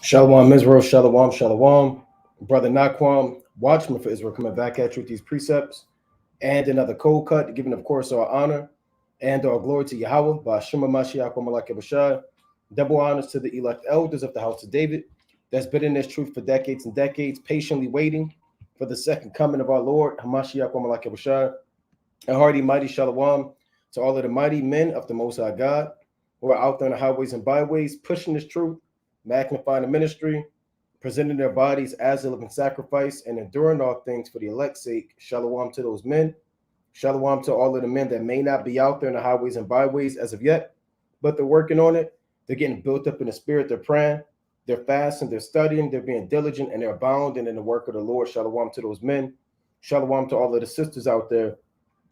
Shalom, Israel, shalom, shalom. Brother Naquam, watchman for Israel, coming back at you with these precepts and another cold cut, giving, of course, our honor and our glory to Yahweh, by Shema Mashiach, Malak Bashar. Double honors to the elect elders of the house of David that's been in this truth for decades and decades, patiently waiting for the second coming of our Lord, Hamashiach, Malak Bashar. A hearty, mighty shalom to all of the mighty men of the Most High God who are out there on the highways and byways, pushing this truth, magnifying the ministry, presenting their bodies as a living sacrifice, and enduring all things for the elect's sake. Shalom to those men. Shalom to all of the men that may not be out there in the highways and byways as of yet, but they're working on it. They're getting built up in the spirit. They're praying. They're fasting. They're studying. They're being diligent, and they're abounding in the work of the Lord. Shalom to those men. Shalom to all of the sisters out there,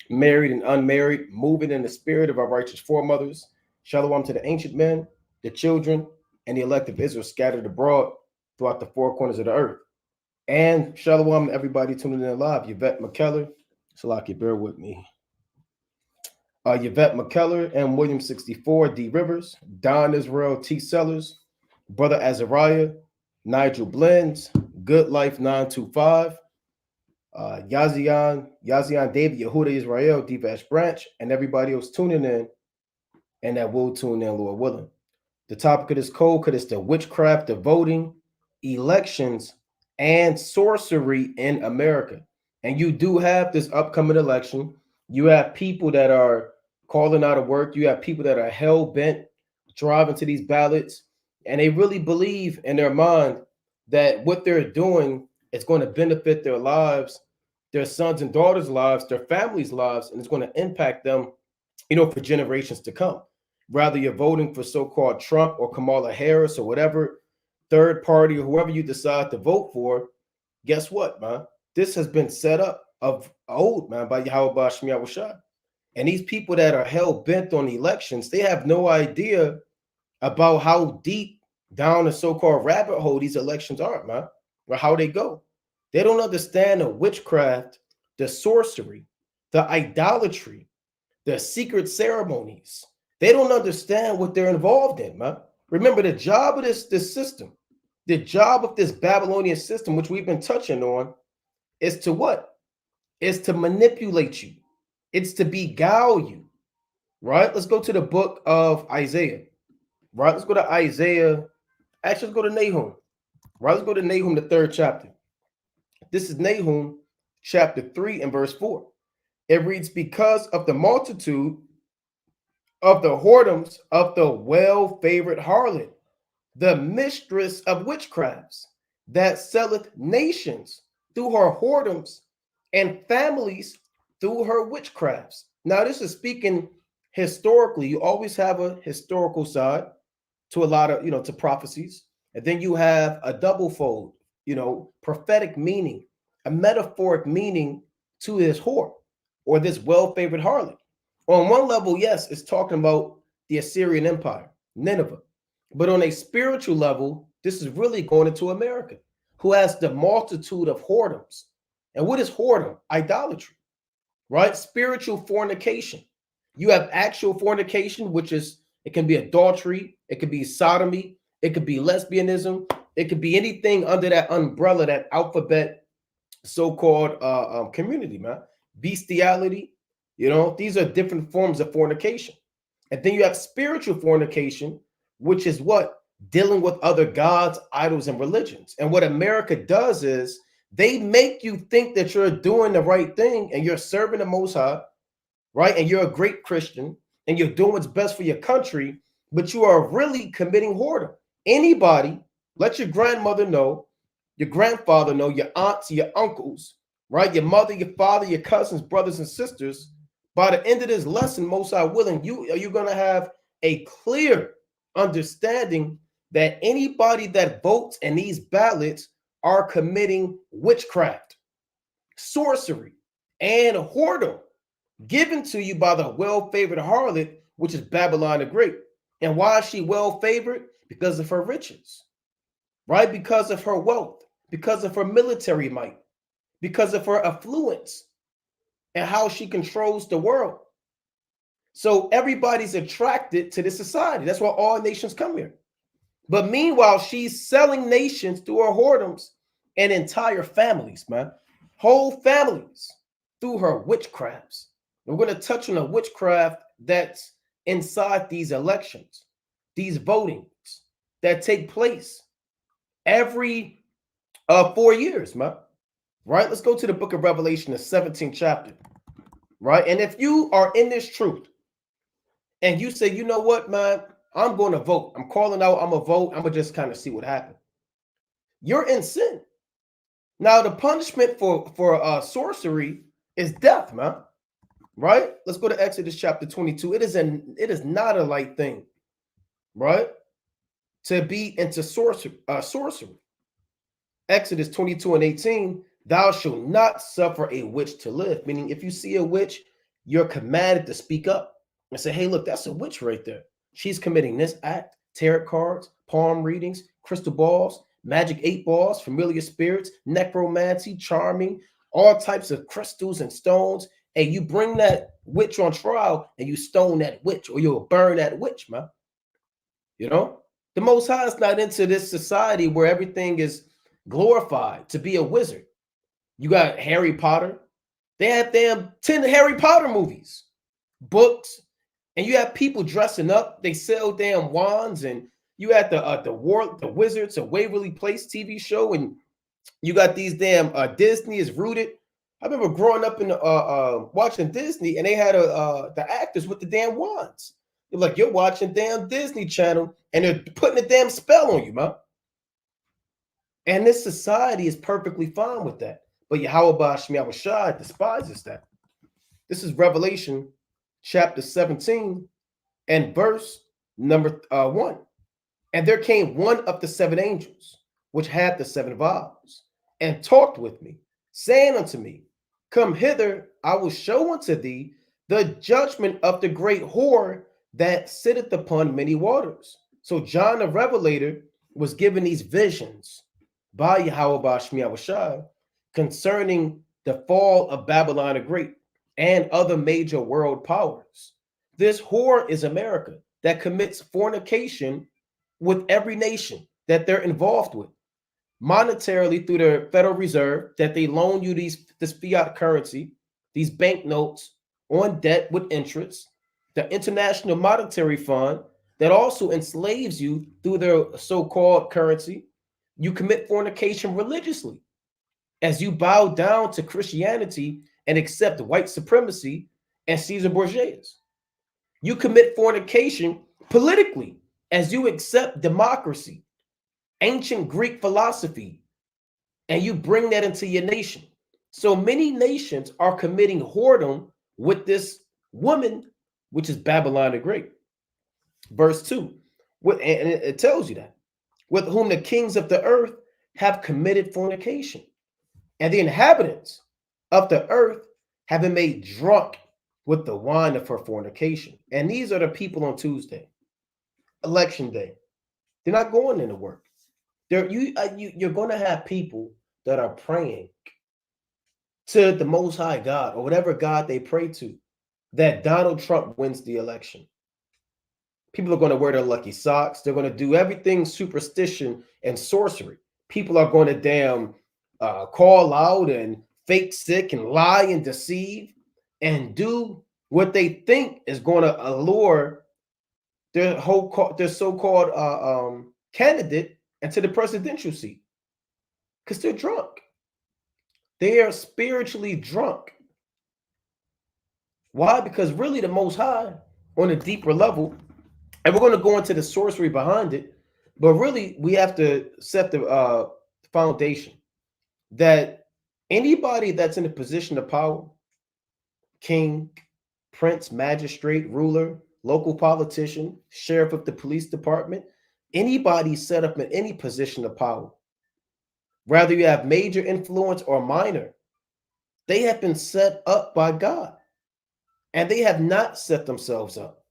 married and unmarried, moving in the spirit of our righteous foremothers. Shalom to the ancient men, the children, and the elect of Israel scattered abroad throughout the four corners of the earth. And shalom to everybody tuning in live. Yvette McKellar, Salaki, bear with me. Yvette McKellar, M. Williams 64, D. Rivers, Don Israel T. Sellers, Brother Azariah, Nigel Blends, Good Life 925, Yazian David, Yehuda Israel, D-Vash Branch, and everybody else tuning in and that will tune in, Lord willing. The topic of this code is the witchcraft of voting, elections, and sorcery in America. And you do have this upcoming election. You have people that are calling out of work. You have people that are hell-bent driving to these ballots, and they really believe in their mind that what they're doing is going to benefit their lives, their sons and daughters' lives, their families' lives, and it's going to impact them, for generations to come. Rather you're voting for so-called Trump or Kamala Harris or whatever third party or whoever you decide to vote for, guess what, man? This has been set up of old, man, by Yahweh Shemiah Washad. And these people that are hell-bent on elections, they have no idea about how deep down the so-called rabbit hole these elections are, man, or how they go. They don't understand the witchcraft, the sorcery, the idolatry, the secret ceremonies. They don't understand what they're involved in, man. Remember, the job of this system, the job of this Babylonian system, which we've been touching on, is to what? Is to manipulate you. It's to beguile you, right? Let's go to the book of Isaiah, right? Let's go to Isaiah. Actually, let's go to Nahum, right? Let's go to Nahum, the 3rd chapter. This is Nahum chapter 3 and verse 4. It reads, because of the multitude of the whoredoms of the well-favored harlot, the mistress of witchcrafts, that selleth nations through her whoredoms and families through her witchcrafts. Now, this is speaking historically. You always have a historical side to a lot of, to prophecies. And then you have a double fold, prophetic meaning, a metaphoric meaning to this whore or this well-favored harlot. On one level, yes, it's talking about the Assyrian Empire, Nineveh. But on a spiritual level, this is really going into America, who has the multitude of whoredoms. And what is whoredom? Idolatry, right? Spiritual fornication. You have actual fornication, which is, it can be adultery, it could be sodomy, it could be lesbianism, it could be anything under that umbrella, that alphabet so-called community, man. Bestiality, these are different forms of fornication. And then you have spiritual fornication, which is what? Dealing with other gods, idols, and religions. And what America does is they make you think that you're doing the right thing and you're serving the Most High, right? And you're a great Christian and you're doing what's best for your country, but you are really committing whoredom. Anybody, let your grandmother know, your grandfather know, your aunts, your uncles, right? Your mother, your father, your cousins, brothers, and sisters. By the end of this lesson, Most High willing, you're going to have a clear understanding that anybody that votes in these ballots are committing witchcraft, sorcery, and whoredom given to you by the well-favored harlot, which is Babylon the Great. And why is she well-favored? Because of her riches, right? Because of her wealth, because of her military might, because of her affluence, and how she controls the world. So everybody's attracted to this society. That's why all nations come here. But meanwhile, she's selling nations through her whoredoms and entire families, man. Whole families through her witchcrafts. And we're going to touch on the witchcraft that's inside these elections, these votings that take place every 4 years, man. Right? Let's go to the book of Revelation, the 17th chapter. Right? And if you are in this truth and you say, you know what, man, I'm going to vote. I'm calling out, I'm going to vote. I'm going to just kind of see what happens. You're in sin. Now, the punishment for sorcery is death, man. Right? Let's go to Exodus chapter 22. It is not a light thing, right? To be into sorcery. Exodus 22 and 18, thou shalt not suffer a witch to live. Meaning, if you see a witch, you're commanded to speak up and say, hey, look, that's a witch right there. She's committing this act. Tarot cards, palm readings, crystal balls, magic 8 balls, familiar spirits, necromancy, charming, all types of crystals and stones. And you bring that witch on trial and you stone that witch, or you'll burn that witch, man. You know, the Most High is not into this society where everything is glorified to be a wizard. You got Harry Potter. They have damn 10 Harry Potter movies, books, and you have people dressing up. They sell damn wands, and you had the Wizards of Waverly Place TV show, and you got these damn Disney is rooted. I remember growing up in watching Disney, and they had the actors with the damn wands. You're like, you're watching damn Disney Channel, and they're putting a damn spell on you, man. And this society is perfectly fine with that. But Yahweh Shemi Shai despises that. This is Revelation chapter 17 and verse number 1. And there came one of the 7 angels, which had the 7 vials, and talked with me, saying unto me, come hither, I will show unto thee the judgment of the great whore that sitteth upon many waters. So John the Revelator was given these visions by Yahweh Shemi Shai concerning the fall of Babylon the Great and other major world powers. This whore is America that commits fornication with every nation that they're involved with, monetarily through the Federal Reserve, that they loan you this fiat currency, these banknotes on debt with interest, the International Monetary Fund that also enslaves you through their so-called currency. You commit fornication religiously as you bow down to Christianity and accept white supremacy and Caesar Borgias. You commit fornication politically as you accept democracy, ancient Greek philosophy, and you bring that into your nation. So many nations are committing whoredom with this woman, which is Babylon the Great. Verse 2, and it tells you that, with whom the kings of the earth have committed fornication, and the inhabitants of the earth have been made drunk with the wine of her fornication. And these are the people on Tuesday, election day. They're not going into work. You're going to have people that are praying to the Most High God, or whatever God they pray to, that Donald Trump wins the election. People are going to wear their lucky socks. They're going to do everything superstition and sorcery. People are going to damn call out and fake sick and lie and deceive and do what they think is going to allure their so-called candidate into the presidential seat, because they're drunk. They are spiritually drunk. Why? Because really the Most High, on a deeper level, and we're going to go into the sorcery behind it, but really we have to set the foundation that anybody that's in a position of power, king, prince, magistrate, ruler, local politician, sheriff of the police department, anybody set up in any position of power, whether you have major influence or minor, they have been set up by God, and they have not set themselves up.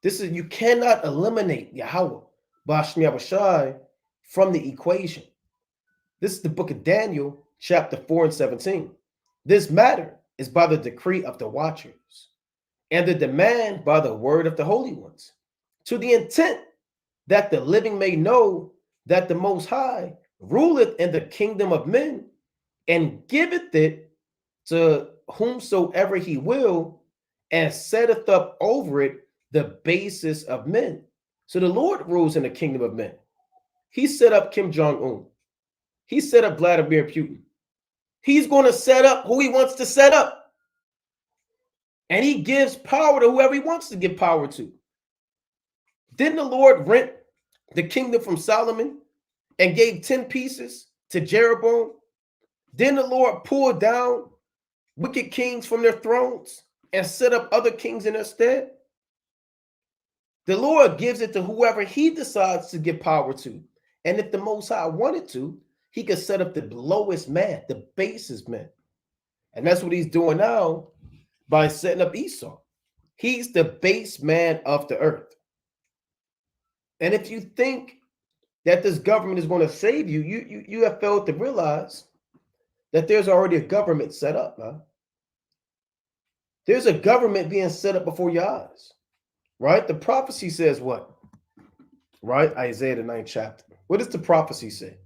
You cannot eliminate Yahweh Bashmi Shai from the equation. This is the book of Daniel, chapter 4 and 17. This matter is by the decree of the watchers, and the demand by the word of the holy ones, to the intent that the living may know that the Most High ruleth in the kingdom of men, and giveth it to whomsoever he will, and setteth up over it the basis of men. So the Lord rules in the kingdom of men. He set up Kim Jong-un. He set up Vladimir Putin. He's going to set up who he wants to set up. And he gives power to whoever he wants to give power to. Didn't the Lord rent the kingdom from Solomon and gave 10 pieces to Jeroboam? Didn't the Lord pull down wicked kings from their thrones and set up other kings in their stead? The Lord gives it to whoever he decides to give power to. And if the Most High wanted to, he could set up the lowest man, the basest man. And that's what he's doing now by setting up Esau. He's the base man of the earth. And if you think that this government is going to save you, you have failed to realize that there's already a government set up, man. There's a government being set up before your eyes, right? The prophecy says what? Right? Isaiah the 9th chapter. What does the prophecy say?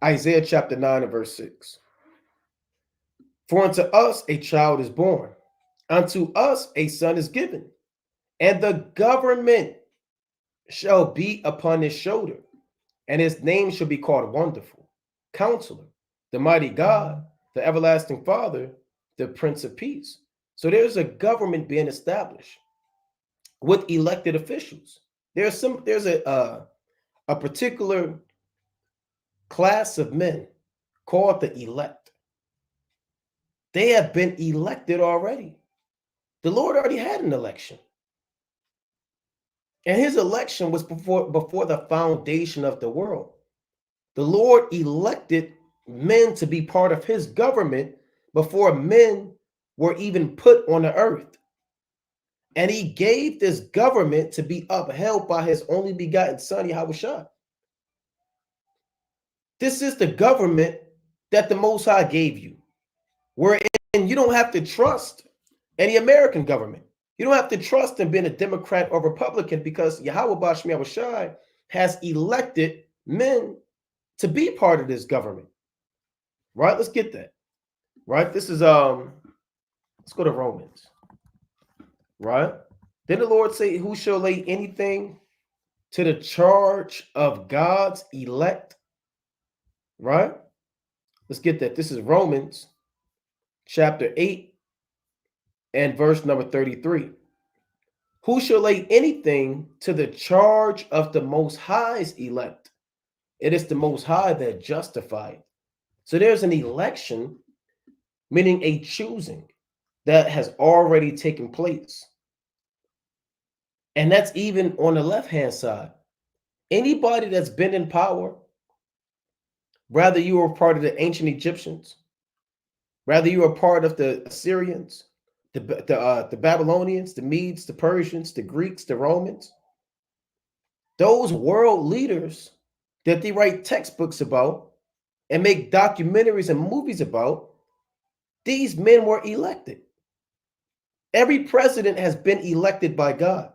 Isaiah chapter 9 and verse 6. For unto us a child is born, unto us a son is given, and the government shall be upon his shoulder, and his name shall be called Wonderful, Counselor, the Mighty God, the Everlasting Father, the Prince of Peace. So there's a government being established with elected officials. There's a particular class of men called the elect. They have been elected already. The Lord already had an election. And his election was before the foundation of the world. The Lord elected men to be part of his government before men were even put on the earth. And he gave this government to be upheld by his only begotten son, Yahushua. This is the government that the Most High gave you, wherein you don't have to trust any American government. You don't have to trust in being a Democrat or Republican, because Yahweh Bashmi Yahushua has elected men to be part of this government. Right? Let's get that. Right? This is let's go to Romans. Right? Did the Lord say, who shall lay anything to the charge of God's elect? Right? Let's get that. This is Romans chapter 8 and verse number 33. Who shall lay anything to the charge of the Most High's elect? It is the Most High that justified. So there's an election, meaning a choosing that has already taken place. And that's even on the left-hand side. Anybody that's been in power, whether you were part of the ancient Egyptians, whether you were part of the Assyrians, the Babylonians, the Medes, the Persians, the Greeks, the Romans, those world leaders that they write textbooks about and make documentaries and movies about, these men were elected. Every president has been elected by God.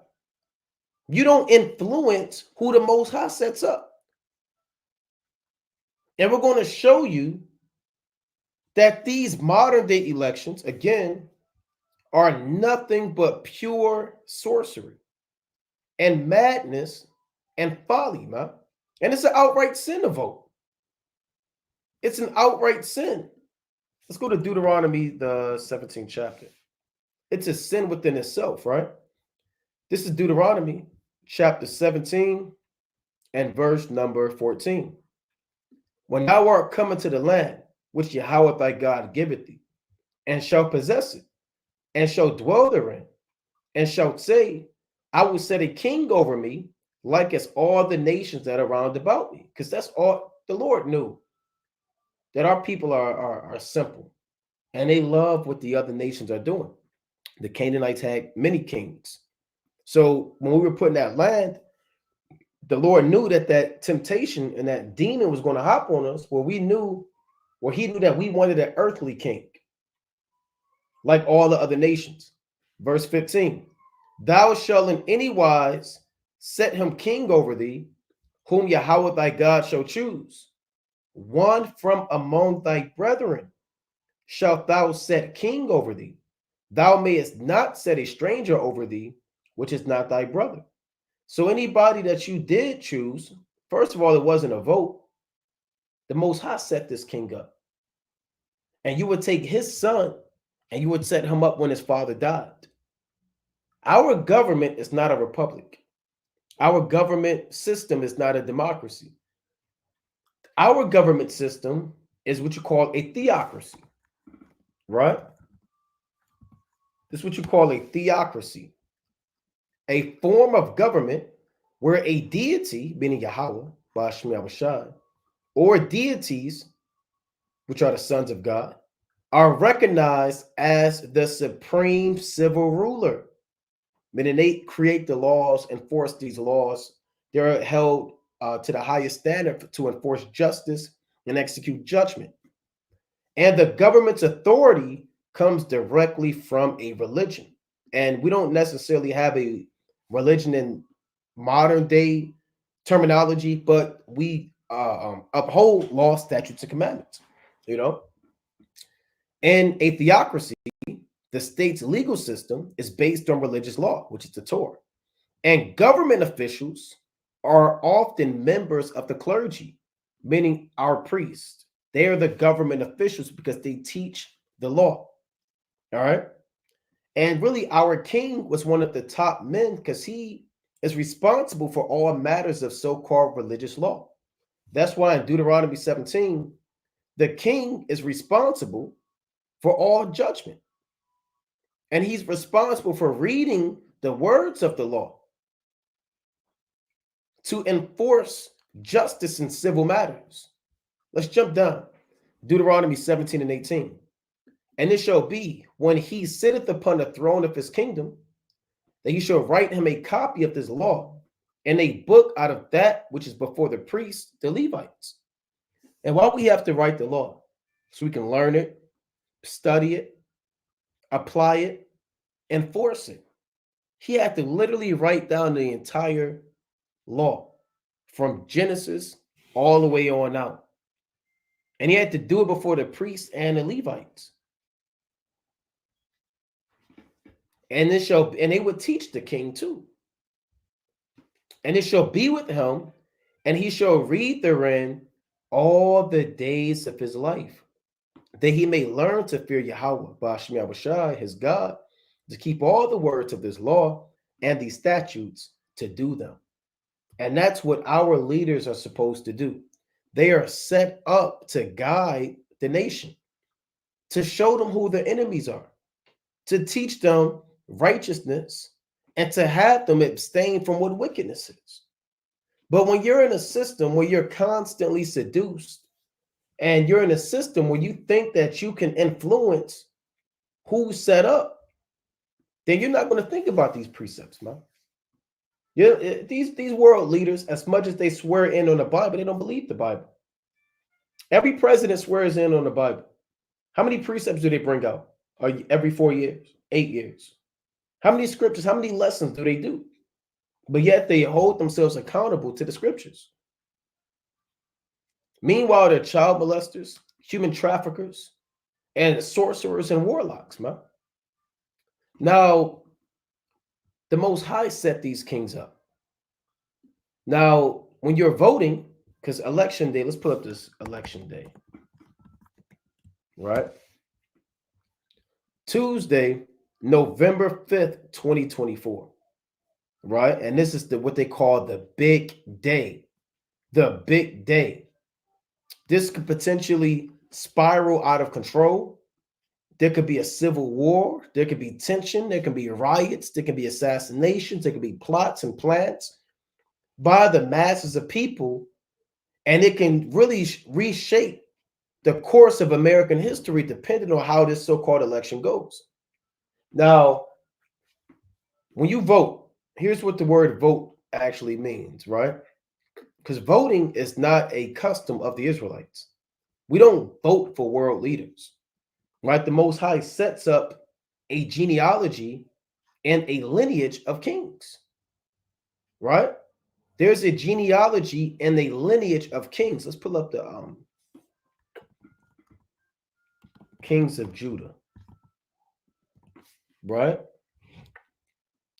You don't influence who the Most High sets up. And we're going to show you that these modern day elections, again, are nothing but pure sorcery and madness and folly, man. And it's an outright sin to vote. It's an outright sin. Let's go to Deuteronomy, the 17th chapter. It's a sin within itself, right? This is Deuteronomy chapter 17 and verse number 14. When thou art come into the land which Yahweh thy God giveth thee, and shall possess it, and shall dwell therein, and shalt say, I will set a king over me, like as all the nations that are round about me. Because that's all the Lord knew, that our people are simple, and they love what the other nations are doing. The Canaanites had many kings. So when we were putting that land, the Lord knew that temptation and that demon was going to hop on us, where he knew that we wanted an earthly king, like all the other nations. Verse 15, thou shalt in any wise set him king over thee, whom Yahweh thy God shall choose. One from among thy brethren shalt thou set king over thee. Thou mayest not set a stranger over thee, which is not thy brother. So anybody that you did choose, first of all, it wasn't a vote. The Most High set this king up. And you would take his son and you would set him up when his father died. Our government is not a republic. Our government system is not a democracy. Our government system is what you call a theocracy, right? This is what you call a theocracy, a form of government where a deity, meaning Yahweh, Bashmi Abashai, or deities, which are the sons of God, are recognized as the supreme civil ruler. Meaning they create the laws, enforce these laws. They're held to the highest standard to enforce justice and execute judgment. And the government's authority comes directly from a religion. And we don't necessarily have a religion in modern day terminology, but we uphold law, statutes, and commandments, you know. In a theocracy, the state's legal system is based on religious law, which is the Torah. And government officials are often members of the clergy, meaning our priests. They are the government officials because they teach the law. All right. And really, our king was one of the top men because he is responsible for all matters of so-called religious law. That's why in Deuteronomy 17, the king is responsible for all judgment. And he's responsible for reading the words of the law to enforce justice in civil matters. Let's jump down. Deuteronomy 17 and 18. And it shall be when he sitteth upon the throne of his kingdom, that he shall write him a copy of this law and a book out of that which is before the priests, the Levites. And why we have to write the law? So we can learn it, study it, apply it, enforce it. He had to literally write down the entire law from Genesis all the way on out. And he had to do it before the priests and the Levites. And they would teach the king too. And it shall be with him, and he shall read therein all the days of his life, that he may learn to fear Yahweh, Bashmi Abashai, his God, to keep all the words of this law and these statutes to do them. And that's what our leaders are supposed to do. They are set up to guide the nation, to show them who the enemies are, to teach them righteousness, and to have them abstain from what wickedness is. But when you're in a system where you're constantly seduced, and you're in a system where you think that you can influence who's set up, then you're not going to think about these precepts, man. These world leaders, as much as they swear in on the Bible, they don't believe the Bible. Every president swears in on the Bible. How many precepts do they bring out? Every 4 years, 8 years? How many scriptures, how many lessons do they do? But yet they hold themselves accountable to the scriptures. Meanwhile, they're child molesters, human traffickers, and sorcerers and warlocks, man. Now, the Most High set these kings up. Now, when you're voting, because election day, let's pull up this election day, right? Tuesday, November 5th, 2024, right? And this is what they call the big day. The big day. This could potentially spiral out of control. There could be a civil war. There could be tension. There can be riots. There can be assassinations. There could be plots and plans by the masses of people. And it can really reshape the course of American history depending on how this so-called election goes. Now, when you vote, here's what the word vote actually means, right? Because voting is not a custom of the Israelites. We don't vote for world leaders, right? The Most High sets up a genealogy and a lineage of kings. right? There's a genealogy and a lineage of kings. Let's pull up the kings of Judah, right?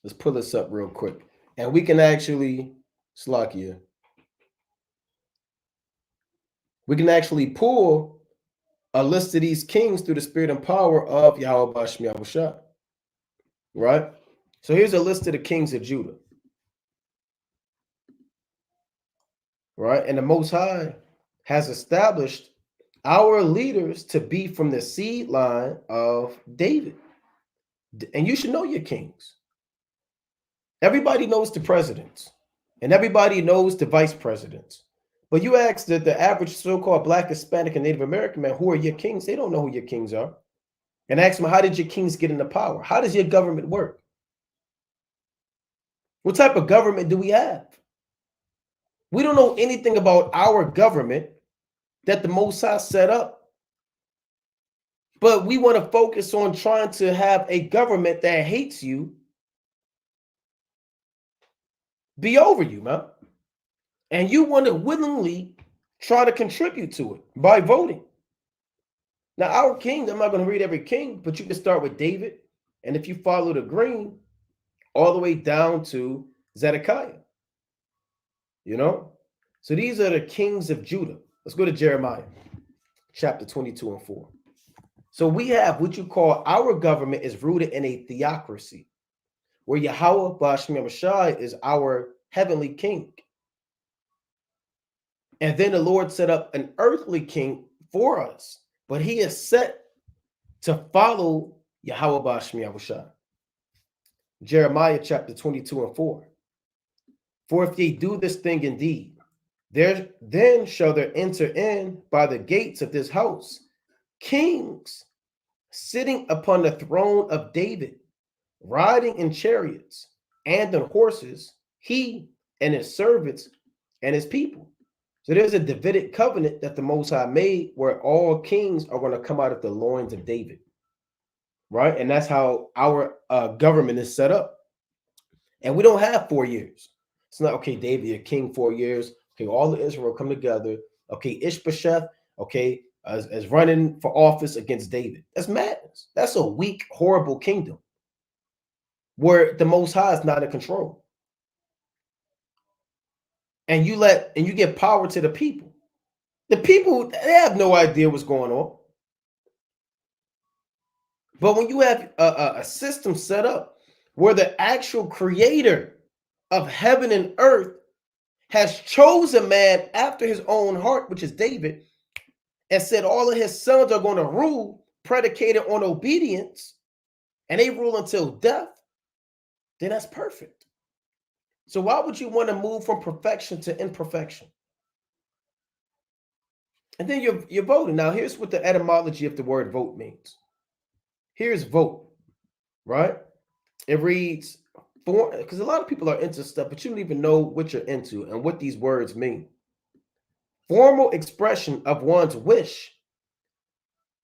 Let's pull this up real quick. And we can actually, Slakia, we can actually pull a list of these kings through the spirit and power of Yahweh Bashmi Abushah, right? So here's a list of the kings of Judah, right? And the Most High has established our leaders to be from the seed line of David. And you should know your kings. Everybody knows the presidents, and everybody knows the vice presidents. But you ask the average so-called Black, Hispanic, and Native American man, who are your kings? They don't know who your kings are. And ask them, how did your kings get into power? How does your government work? What type of government do we have? We don't know anything about our government that the Most High set up. But we want to focus on trying to have a government that hates you be over you, man. And you want to willingly try to contribute to it by voting. Now, our king, I'm not going to read every king, but you can start with David. And if you follow the green, all the way down to Zedekiah. You know? So these are the kings of Judah. Let's go to Jeremiah, chapter 22 and 4. So we have what you call our government is rooted in a theocracy, where Yahweh Bashmi Mashai is our heavenly king. And then the Lord set up an earthly king for us, but he is set to follow Yahweh Bashmi Mashai. Jeremiah chapter 22 and 4. For if ye do this thing indeed, then shall there enter in by the gates of this house kings sitting upon the throne of David, riding in chariots and on horses, he and his servants and his people. So there's a Davidic covenant that the Most High made where all kings are going to come out of the loins of David, right? And that's how our government is set up. And we don't have 4 years. It's not, okay, David, you're king 4 years. Okay, all of Israel come together. Okay, Ishbosheth, okay, as running for office against David. That's madness. That's a weak, horrible kingdom where the Most High is not in control. And you give power to the people. The people, they have no idea what's going on. But when you have a system set up where the actual creator of heaven and earth has chosen man after his own heart, which is David, and said all of his sons are going to rule predicated on obedience, and they rule until death, then that's perfect. So why would you want to move from perfection to imperfection? And then you're voting. Now, here's what the etymology of the word vote means. Here's vote, right? It reads, because a lot of people are into stuff, but you don't even know what you're into and what these words mean. Formal expression of one's wish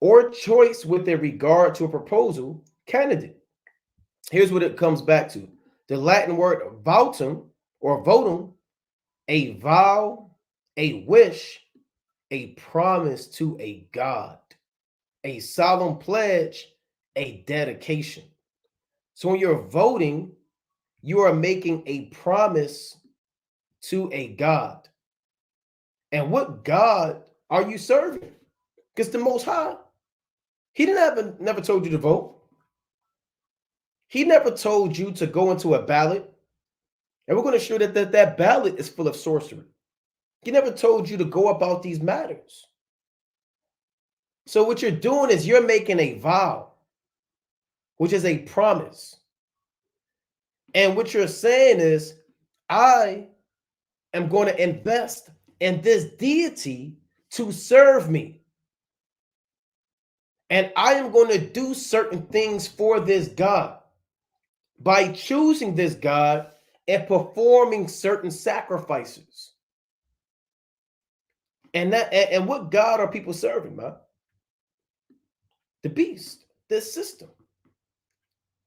or choice with a regard to a proposal candidate. Here's what it comes back to. The Latin word votum or votum, a vow, a wish, a promise to a god, a solemn pledge, a dedication. So when you're voting, you are making a promise to a god. And what God are you serving? Because the Most High, he never told you to vote. He never told you to go into a ballot. And we're going to show that ballot is full of sorcery. He never told you to go about these matters. So what you're doing is you're making a vow, which is a promise. And what you're saying is, I am going to invest in this deity to serve me. And I am going to do certain things for this God by choosing this God and performing certain sacrifices. And what God are people serving, man? The beast, this system.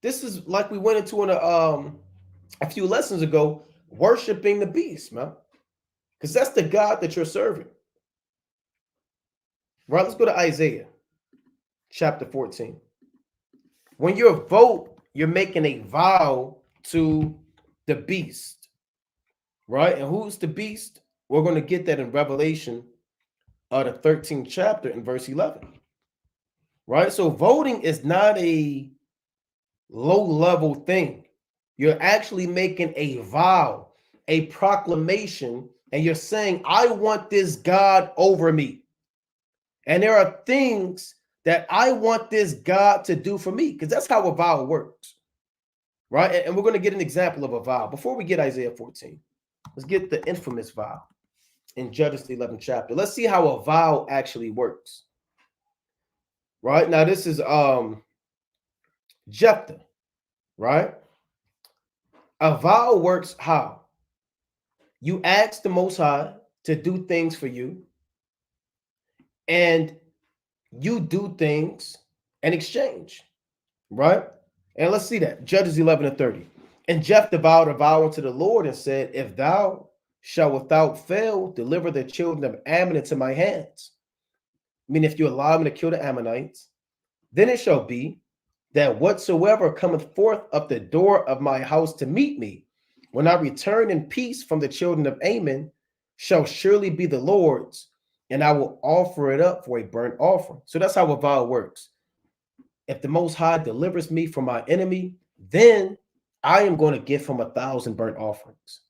This is like we went into in a few lessons ago, worshiping the beast, man. Because that's the God that you're serving. Right? Let's go to Isaiah chapter 14. When you vote, you're making a vow to the beast. Right? And who's the beast? We're going to get that in Revelation, the 13th chapter in verse 11. Right? So voting is not a low-level thing. You're actually making a vow, a proclamation, and you're saying, I want this God over me. And there are things that I want this God to do for me, because that's how a vow works. Right? And we're going to get an example of a vow. Before we get Isaiah 14, let's get the infamous vow in Judges, the 11th chapter. Let's see how a vow actually works. Right? Now, this is Jephthah, right? A vow works how? You ask the Most High to do things for you, and you do things in exchange, right? And let's see that. Judges 11 and 30. And Jephthah vowed a vow unto the Lord and said, if thou shalt without fail deliver the children of Ammon into my hands, I mean, if you allow me to kill the Ammonites, then it shall be that whatsoever cometh forth of the door of my house to meet me, when I return in peace from the children of Ammon, shall surely be the Lord's, and I will offer it up for a burnt offering. So that's how a vow works. If the Most High delivers me from my enemy, then I am going to give him 1,000 burnt offerings.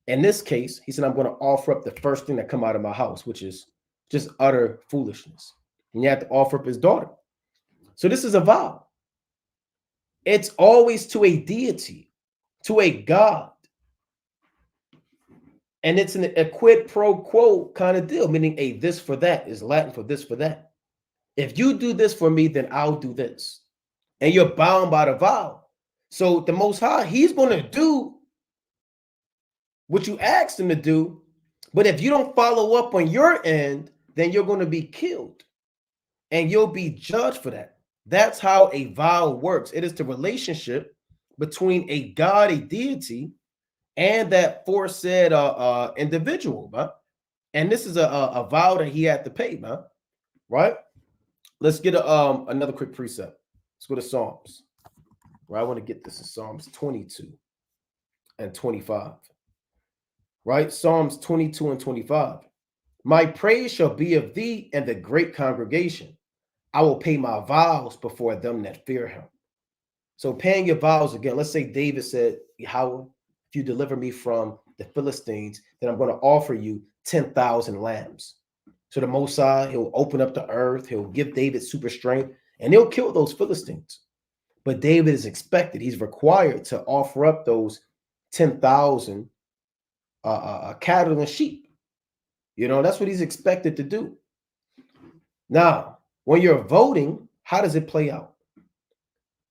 In this case, he said, I'm going to offer up the first thing that come out of my house, which is just utter foolishness. And you have to offer up his daughter. So this is a vow. It's always to a deity, to a God. And it's a quid pro quo kind of deal, meaning a this for that is Latin for this for that. If you do this for me, then I'll do this. And you're bound by the vow. So the Most High, he's going to do what you asked him to do. But if you don't follow up on your end, then you're going to be killed. And you'll be judged for that. That's how a vow works. It is the relationship between a God, a deity, and that foresaid individual, man. And this is a vow that he had to pay, man. Right? Let's get another quick precept. Let's go to Psalms. Right? I want to get this in Psalms 22 and 25. Right? Psalms 22 and 25. My praise shall be of thee and the great congregation. I will pay my vows before them that fear him. So paying your vows again. Let's say David said, Yahweh, if you deliver me from the Philistines, then I'm going to offer you 10,000 lambs. So the Most High, he'll open up the earth. He'll give David super strength, and he'll kill those Philistines. But David is expected. He's required to offer up those 10,000 cattle and sheep. You know, that's what he's expected to do. Now, when you're voting, how does it play out?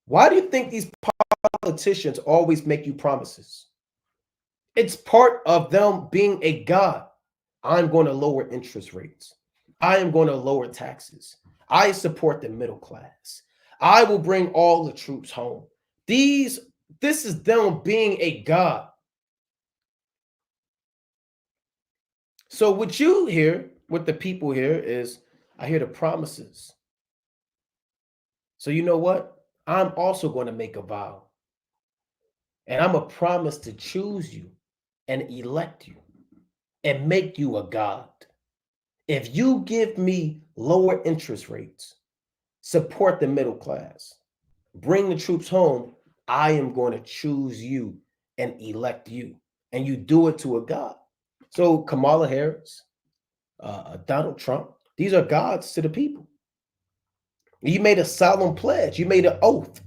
Why do you think these politicians always make you promises? It's part of them being a God. I'm going to lower interest rates. I am going to lower taxes. I support the middle class. I will bring all the troops home. This is them being a God. So what you hear, what the people hear is, I hear the promises. So you know what? I'm also going to make a vow. And I'm a promise to choose you and elect you and make you a God. If you give me lower interest rates, support the middle class, bring the troops home, I am going to choose you and elect you. And you do it to a God. So Kamala Harris, Donald Trump, these are gods to the people. You made a solemn pledge. You made an oath.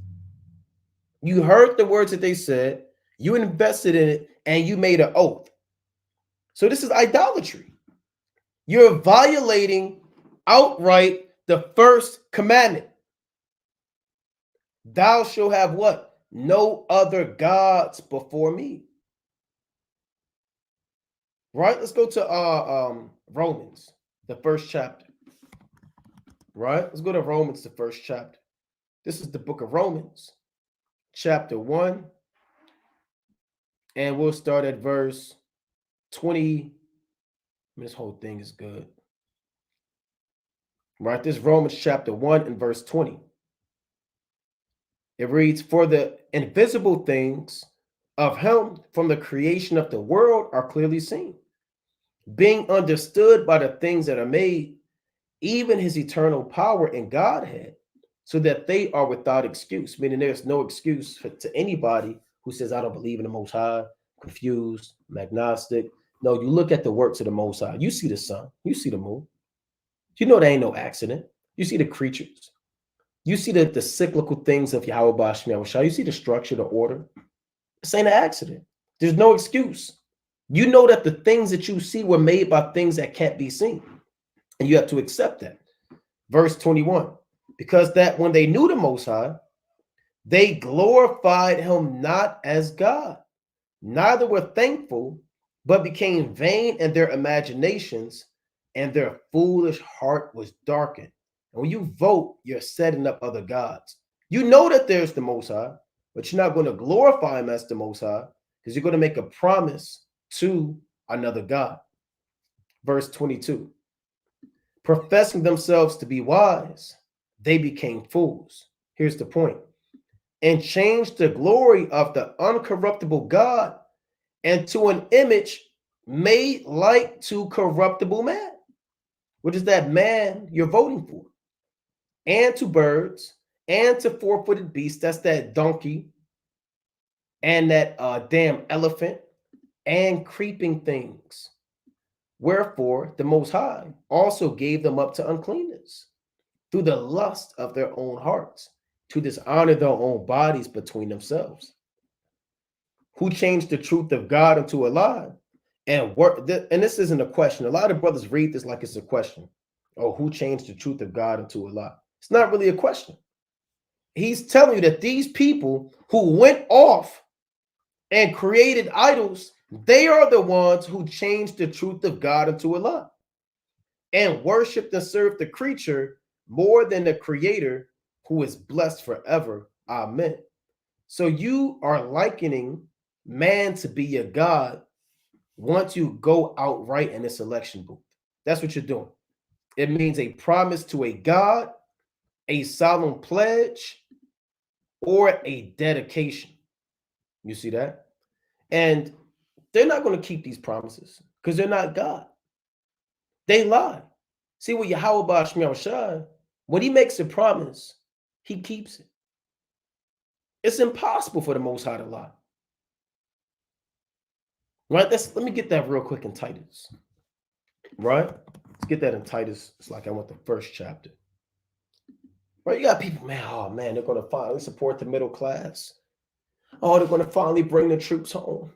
You heard the words that they said. You invested in it, and you made an oath. So this is idolatry. You're violating outright the first commandment. Thou shalt have what? No other gods before me. Right? Let's go to Romans, the first chapter. Right? Let's go to Romans, the first chapter. This is the book of Romans, chapter 1, And we'll start at verse 20. This whole thing is good. Right? This Romans chapter 1 and verse 20. It reads, "For the invisible things of him from the creation of the world are clearly seen, being understood by the things that are made, even his eternal power and Godhead, so that they are without excuse." Meaning there's no excuse to anybody who says, "I don't believe in the Most High," confused, agnostic. No, you look at the works of the Most High. You see the sun, you see the moon. You know there ain't no accident. You see the creatures. You see the cyclical things of Yahweh Bashmi Yahushua. You see the structure, the order. This ain't an accident. There's no excuse. You know that the things that you see were made by things that can't be seen. And you have to accept that. Verse 21, because that when they knew the Most High, they glorified him not as God, neither were thankful, but became vain in their imaginations, and their foolish heart was darkened. And when you vote, you're setting up other gods. You know that there's the Most High, but you're not going to glorify him as the Most High because you're going to make a promise to another God. Verse 22, professing themselves to be wise, they became fools. Here's the point. And changed the glory of the uncorruptible God into an image made like to corruptible man, which is that man you're voting for, and to birds, and to four-footed beasts, that's that donkey, and that damn elephant, and creeping things. Wherefore the Most High also gave them up to uncleanness through the lust of their own hearts, to dishonor their own bodies between themselves, who changed the truth of God into a lie and work. And this isn't a question. A lot of brothers read this like it's a question. Oh, who changed the truth of God into a lie? It's not really a question. He's telling you that these people who went off and created idols, they are the ones who changed the truth of God into a lie and worshiped and served the creature more than the creator, who is blessed forever. Amen. So you are likening man to be your God once you go outright in this election booth. That's what you're doing. It means a promise to a God, a solemn pledge, or a dedication. You see that? And they're not going to keep these promises because they're not God. They lie. See, with Yahweh Bashmi Yahushua, when he makes a promise, he keeps it. It's impossible for the Most High to lie. Right? Let me get that real quick in Titus. Right? Let's get that in Titus. It's like I want the first chapter. Right? You got people, man, oh man, they're going to finally support the middle class. Oh, they're going to finally bring the troops home.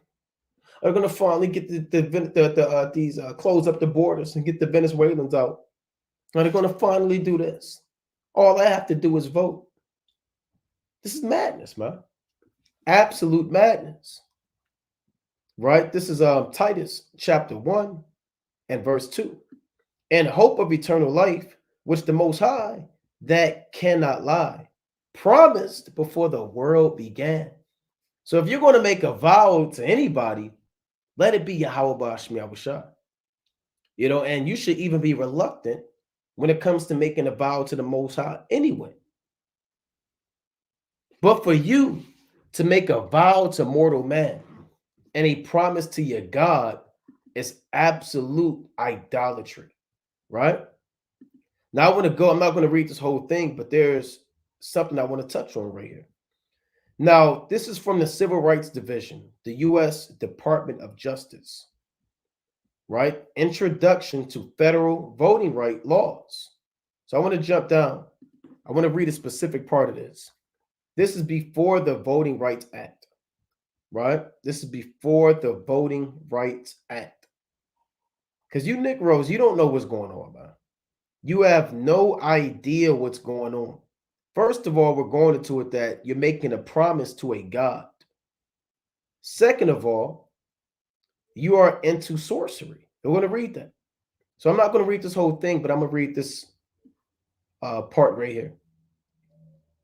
They're going to finally get these close up the borders and get the Venezuelans out. And they're going to finally do this. All I have to do is vote. This is madness, man. Absolute madness. Right? This is Titus chapter 1 and verse 2. And hope of eternal life, which the Most High, that cannot lie, promised before the world began. So if you're going to make a vow to anybody, let it be Yahweh Bashmi Yahushua. You know, and you should even be reluctant when it comes to making a vow to the Most High anyway. But for you to make a vow to mortal man and a promise to your God is absolute idolatry, right? Now I want to go, I'm not going to read this whole thing, but there's something I want to touch on right here. Now, this is from the Civil Rights Division, the U.S. Department of Justice, right? Introduction to Federal Voting Right Laws. So I want to jump down. I want to read a specific part of this. This is before the Voting Rights Act, right? This is before the Voting Rights Act. Because you Negroes, you don't know what's going on, man. You have no idea what's going on. First of all, we're going into it that you're making a promise to a God. Second of all, you are into sorcery. We're going to read that. So I'm not going to read this whole thing, but I'm going to read this part right here.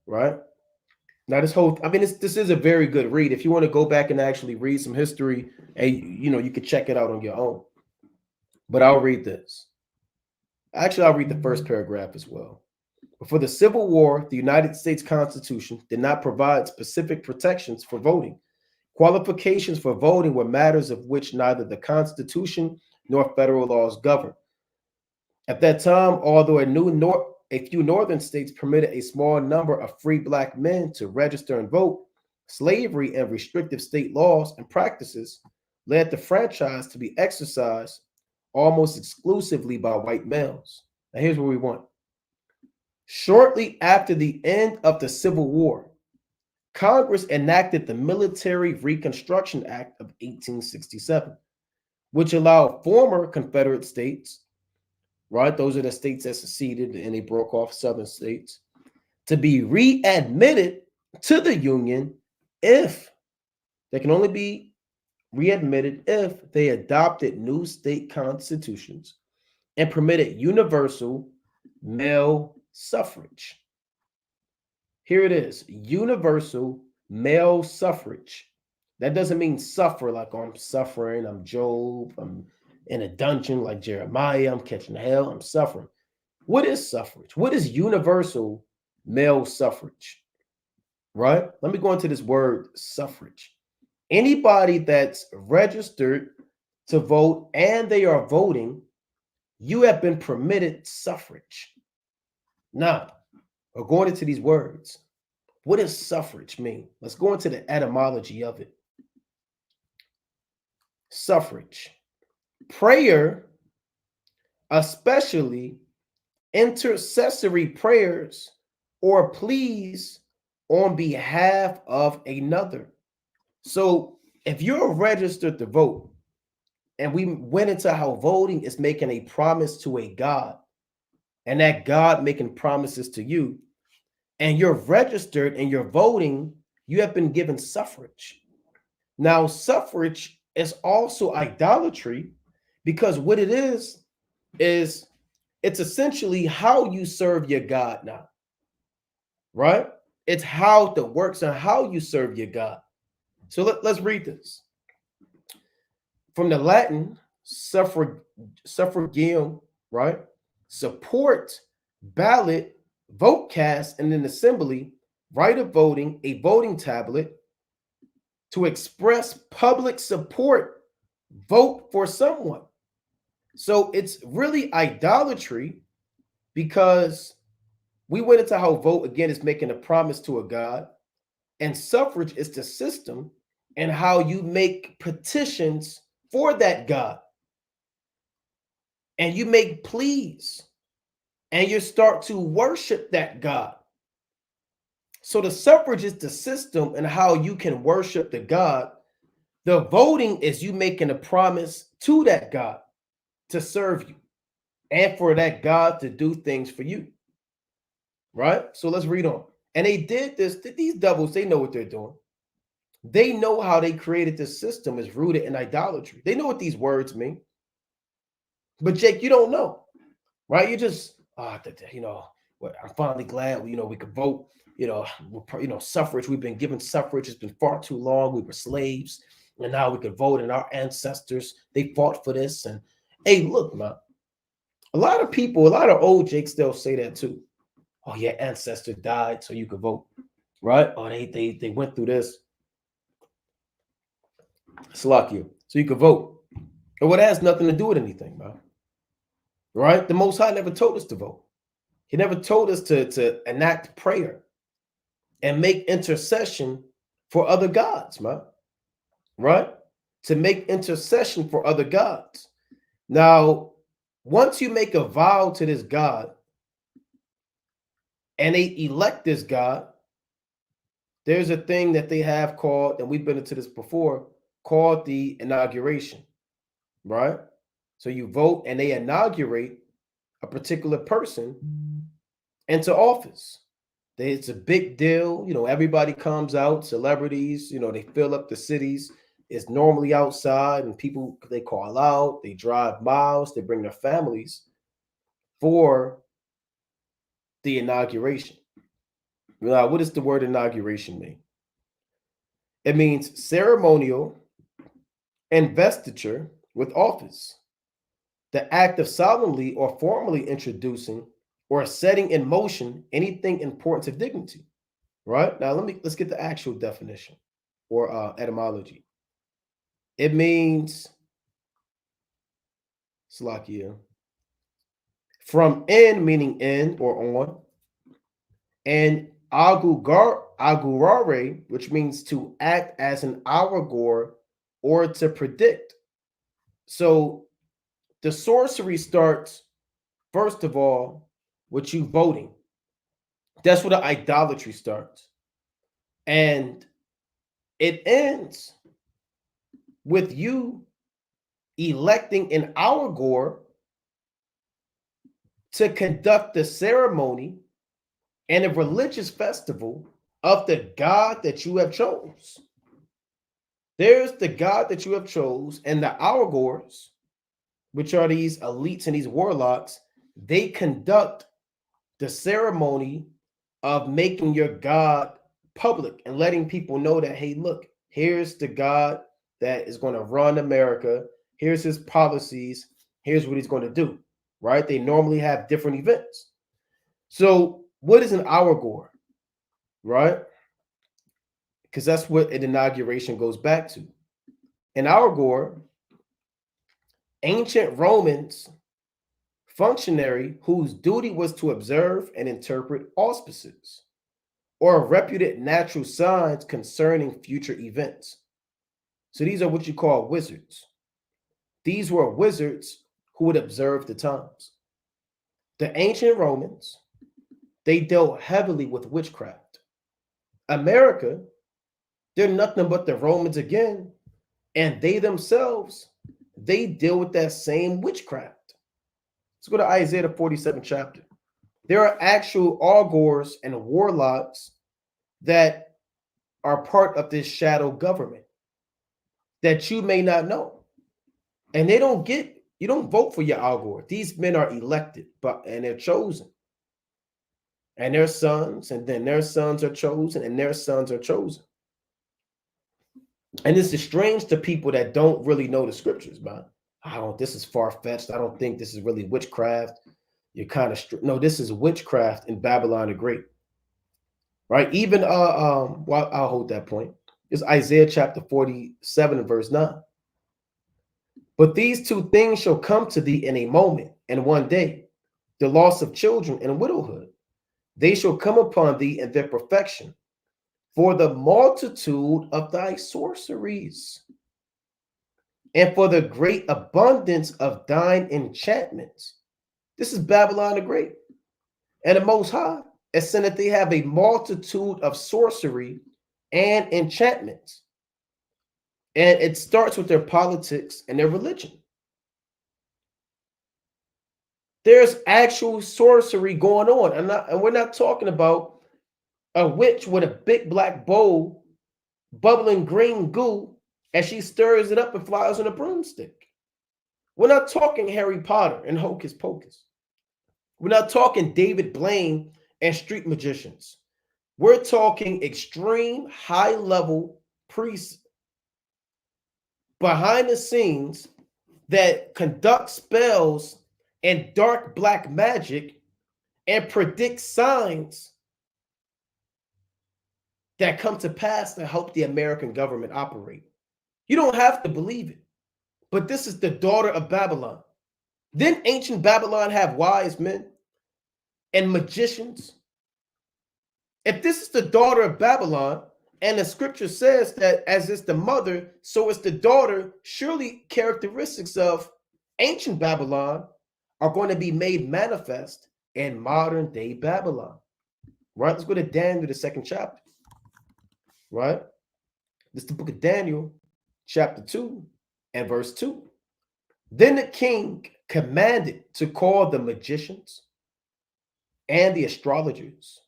Right? Now this whole, I mean, this is a very good read. If you want to go back and actually read some history, and you could check it out on your own. But I'll read this. Actually, I'll read the first paragraph as well. Before the Civil War, the United States Constitution did not provide specific protections for voting. Qualifications for voting were matters of which neither the Constitution nor federal laws govern. At that time, although a few northern states permitted a small number of free black men to register and vote, slavery and restrictive state laws and practices led the franchise to be exercised almost exclusively by white males. Now, here's what we want. Shortly after the end of the Civil War, Congress enacted the Military Reconstruction Act of 1867, which allowed former Confederate states, right? Those are the states that seceded and they broke off southern states, to be readmitted to the Union if they can only be readmitted if they adopted new state constitutions and permitted universal male suffrage. Here it is, universal male suffrage. That doesn't mean suffer like, oh, I'm suffering, I'm Job, I'm in a dungeon like Jeremiah, I'm catching hell, I'm suffering. What is suffrage? What is universal male suffrage? Right? Let me go into this word suffrage. Anybody that's registered to vote and they are voting, you have been permitted suffrage. Now, we're going into these words. What does suffrage mean? Let's go into the etymology of it. Suffrage. Prayer, especially intercessory prayers or pleas on behalf of another. So if you're registered to vote, and we went into how voting is making a promise to a God, and that God making promises to you, and you're registered and you're voting, you have been given suffrage. Now, suffrage is also idolatry, because what it is it's essentially how you serve your God now, right? It's how it works and how you serve your God. So let's read this. From the Latin, suffragium, right? Support, ballot, vote cast in an assembly, right of voting, a voting tablet, to express public support, vote for someone. So it's really idolatry, because we went into how vote, again, is making a promise to a God, and suffrage is the system and how you make petitions for that God. And you make pleas and you start to worship that God. So the suffrage is the system and how you can worship the God. The voting is you making a promise to that God to serve you and for that God to do things for you. Right? So let's read on. And they did this, these devils, they know what they're doing. They know how they created this system is rooted in idolatry. They know what these words mean. But Jake, you don't know, right? You just, I'm finally glad, we could vote, suffrage. We've been given suffrage. It's been far too long. We were slaves, and now we could vote. And our ancestors, they fought for this. And hey, look, man, a lot of old Jakes, they'll say that too. Oh, your ancestor died so you could vote, right? Oh, they went through this. Slack you, so you could vote. And what has nothing to do with anything, man. Right? The Most High never told us to vote. He never told us to enact prayer and make intercession for other gods, man. Right? To make intercession for other gods. Now, once you make a vow to this God and they elect this God, there's a thing that they have called, and we've been into this before, called the inauguration, right? So you vote and they inaugurate a particular person into office. It's a big deal. Everybody comes out, celebrities, they fill up the cities. It's normally outside, and people, they call out, they drive miles, they bring their families for the inauguration, Now, what does the word inauguration mean? It means ceremonial investiture with office, the act of solemnly or formally introducing or setting in motion anything important of dignity. Right? Now let's get the actual definition or etymology. It means Slakia from in, meaning in or on, and agurare, which means to act as an augur or to predict. So the sorcery starts, first of all, with you voting. That's where the idolatry starts. And it ends with you electing an augur to conduct the ceremony and a religious festival of the God that you have chose. There's the God that you have chose, and the augurs, which are these elites and these warlocks, they conduct the ceremony of making your God public and letting people know that, hey, look, here's the God that is going to run America. Here's his policies. Here's what he's going to do, right? They normally have different events. So what is an augur, right? Because that's what an inauguration goes back to. An augur, ancient Romans functionary whose duty was to observe and interpret auspices or reputed natural signs concerning future events. So these are what you call wizards. These were wizards who would observe the times. The ancient Romans, they dealt heavily with witchcraft. America, they're nothing but the Romans again, and they themselves, they deal with that same witchcraft. Let's go to Isaiah the 47th chapter. There are actual augurs and warlocks that are part of this shadow government that you may not know. And they don't get, you don't vote for your augur. These men are elected, and they're chosen. And their sons, and then their sons are chosen, and their sons are chosen. And this is strange to people that don't really know the scriptures, man. This is far-fetched. I don't think this is really witchcraft. You're kind of no, this is witchcraft in Babylon the Great. Right? Even well, I'll hold that point. It's Isaiah chapter 47 and verse 9. But these two things shall come to thee in a moment and one day, the loss of children and widowhood. They shall come upon thee in their perfection, for the multitude of thy sorceries, and for the great abundance of thine enchantments. This is Babylon the Great. And the Most High is saying that they have a multitude of sorcery and enchantments. And it starts with their politics and their religion. There's actual sorcery going on. And we're not talking about a witch with a big black bowl, bubbling green goo, as she stirs it up and flies on a broomstick. We're not talking Harry Potter and Hocus Pocus. We're not talking David Blaine and street magicians. We're talking extreme high-level priests behind the scenes that conduct spells and dark black magic and predict signs that come to pass to help the American government operate. You don't have to believe it, but this is the daughter of Babylon. Didn't ancient Babylon have wise men and magicians? If this is the daughter of Babylon, and the scripture says that as is the mother, so is the daughter, surely characteristics of ancient Babylon are going to be made manifest in modern day Babylon. Right? Let's go to Daniel, the 2nd chapter. Right? This is the book of Daniel, chapter 2 and verse 2. Then the king commanded to call the magicians and the astrologers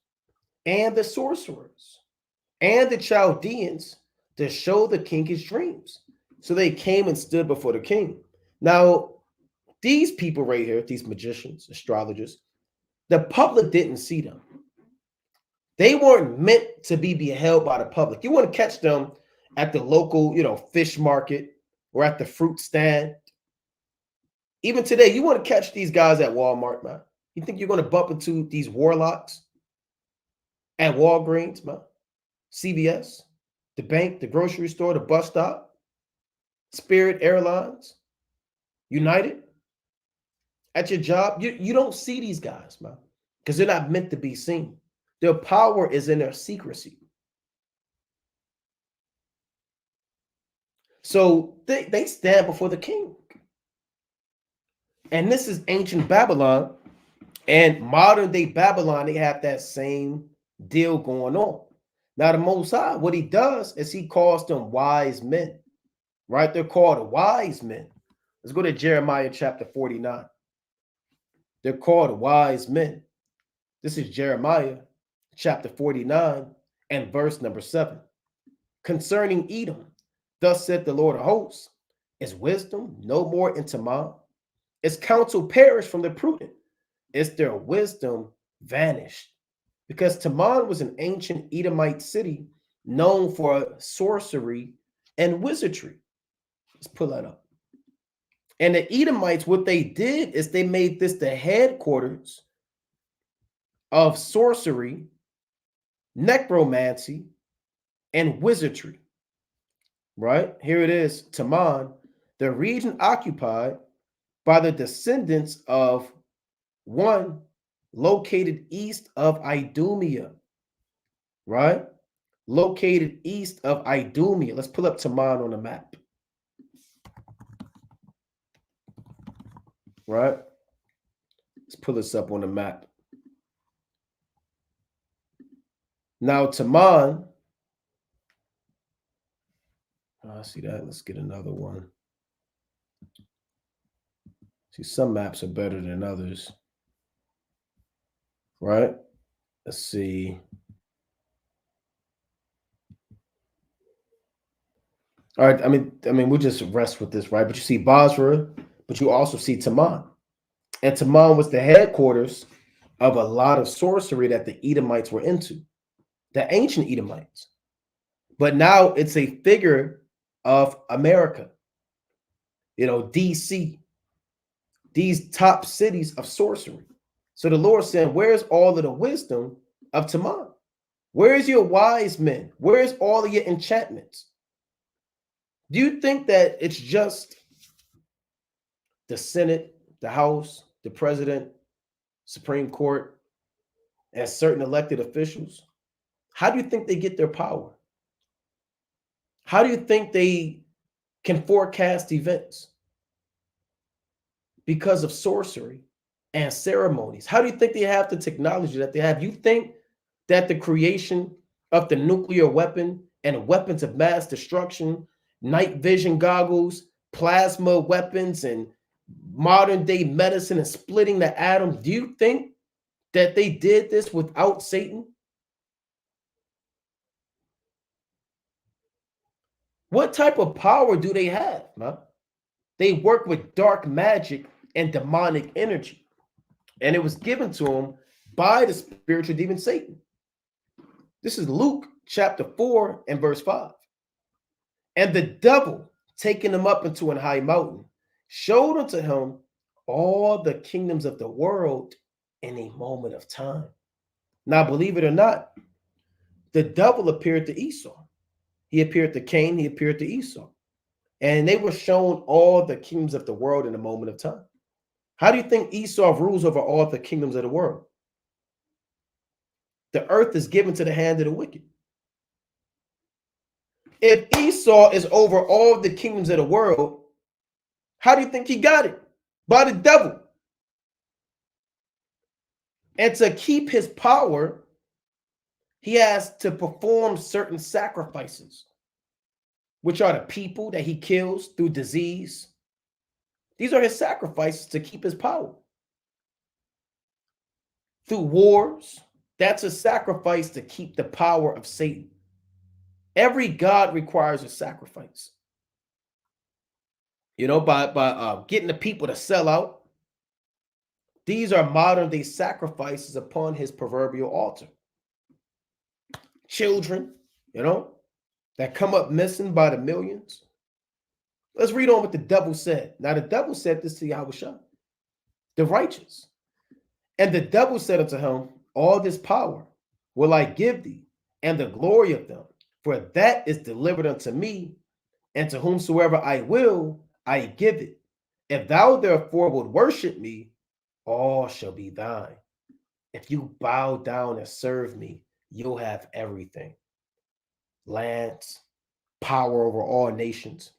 and the sorcerers and the Chaldeans to show the king his dreams. So they came and stood before the king. Now, these people right here, these magicians, astrologers, the public didn't see them. They weren't meant to be beheld by the public. You want to catch them at the local, fish market or at the fruit stand. Even today, you want to catch these guys at Walmart, man. You think you're going to bump into these warlocks at Walgreens, man? CVS, the bank, the grocery store, the bus stop, Spirit Airlines, United, at your job. You don't see these guys, man, because they're not meant to be seen. Their power is in their secrecy. So they stand before the king. And this is ancient Babylon. And modern day Babylon, they have that same deal going on. Now, the Most High, what he does is he calls them wise men, right? They're called wise men. Let's go to Jeremiah chapter 49. They're called wise men. This is Jeremiah chapter 49 and verse number 7. Concerning Edom, thus said the Lord of hosts, is wisdom no more in Teman? Is counsel perished from the prudent? Is their wisdom vanished? Because Teman was an ancient Edomite city known for sorcery and wizardry. Let's pull that up. And the Edomites, what they did is they made this the headquarters of sorcery, necromancy, and wizardry. Right? Here it is, Teman, the region occupied by the descendants of one located east of Idumea. Right? Located east of Idumea. Let's pull up Teman on the map. Right? Let's pull this up on the map. Now, Teman, I see that. Let's get another one. See, some maps are better than others. Right? Let's see. All right. I mean, we'll just rest with this, right? But you see Basra, but you also see Teman. And Teman was the headquarters of a lot of sorcery that the Edomites were into, the ancient Edomites. But now it's a figure of America, DC, these top cities of sorcery. So the Lord said, where's all of the wisdom of Teman? Where's your wise men? Where's all of your enchantments? Do you think that it's just the Senate, the House, the President, Supreme Court, and certain elected officials? How do you think they get their power? How do you think they can forecast events? Because of sorcery and ceremonies. How do you think they have the technology that they have? You think that the creation of the nuclear weapon and weapons of mass destruction, night vision goggles, plasma weapons, and modern day medicine and splitting the atom, do you think that they did this without Satan? What type of power do they have? Huh? They work with dark magic and demonic energy. And it was given to them by the spiritual demon Satan. This is Luke chapter 4 and verse 5. And the devil, taking him up into an high mountain, showed unto him all the kingdoms of the world in a moment of time. Now, believe it or not, the devil appeared to Esau. He appeared to Cain. He appeared to Esau. And they were shown all the kingdoms of the world in a moment of time. How do you think Esau rules over all the kingdoms of the world? The earth is given to the hand of the wicked. If Esau is over all the kingdoms of the world, how do you think he got it? By the devil. And to keep his power, he has to perform certain sacrifices, which are the people that he kills through disease. These are his sacrifices to keep his power. Through wars, that's a sacrifice to keep the power of Satan. Every god requires a sacrifice. By getting the people to sell out. These are modern day sacrifices upon his proverbial altar. children, that come up missing by the millions. Let's read on what the devil said. Now, the devil said this to Yahushua, the righteous. And the devil said unto him, all this power will I give thee, and the glory of them, for that is delivered unto me, and to whomsoever I will, I give it. If thou therefore wilt worship me, all shall be thine. If you bow down and serve me, you'll have everything. Lands, power over all nations,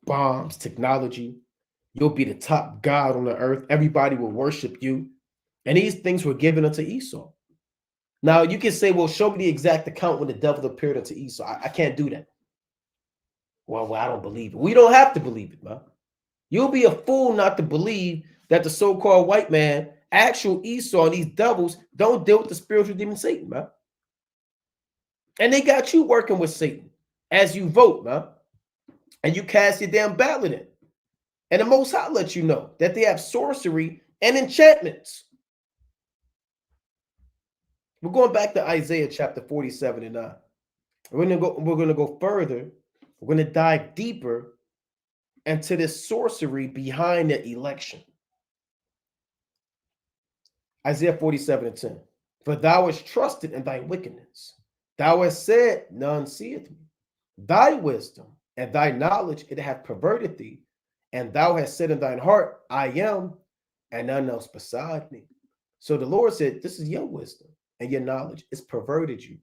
bombs, technology. You'll be the top god on the earth. Everybody will worship you. And these things were given unto Esau. Now, you can say, well, show me the exact account when the devil appeared unto Esau. I can't do that. Well, I don't believe it. We don't have to believe it, man. You'll be a fool not to believe that the so-called white man, actual Esau, and these devils don't deal with the spiritual demon Satan, man. And they got you working with Satan as you vote, man. And you cast your damn ballot in. And the Most High lets you know that they have sorcery and enchantments. We're going back to Isaiah chapter 47 and 9. We're gonna go further. We're gonna dive deeper into this sorcery behind the election. Isaiah 47 and 10. For thou hast trusted in thy wickedness. Thou hast said, none seeth me. Thy wisdom and thy knowledge, it hath perverted thee. And thou hast said in thine heart, I am, and none else beside me. So the Lord said, this is your wisdom and your knowledge. It's perverted you.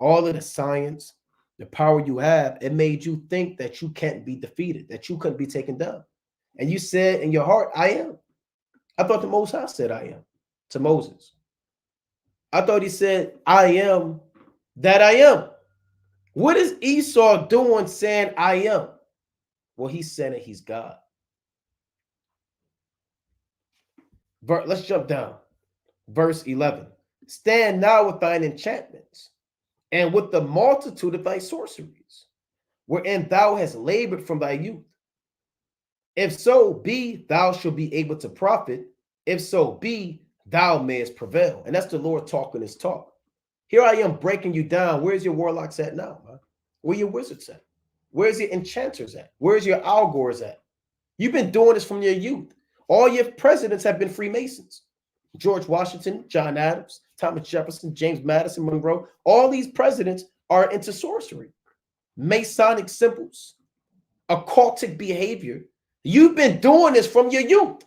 All of the science, the power you have, it made you think that you can't be defeated, that you couldn't be taken down. And you said in your heart, I am. I thought the Most High said I am to Moses. I thought he said, I am that I am. What is Esau doing saying I am? Well, he's saying that he's God. Let's jump down. Verse 11. Stand now with thine enchantments and with the multitude of thy sorceries, wherein thou hast labored from thy youth. If so be, thou shalt be able to profit. If so be, thou mayest prevail. And that's the Lord talking his talk. Here I am breaking you down. Where's your warlocks at now, man? Where your wizards at? Where's your enchanters at? Where's your algors at? You've been doing this from your youth. All your presidents have been Freemasons. George Washington, John Adams, Thomas Jefferson, James Madison, Monroe. All these presidents are into sorcery, Masonic symbols, occultic behavior. You've been doing this from your youth.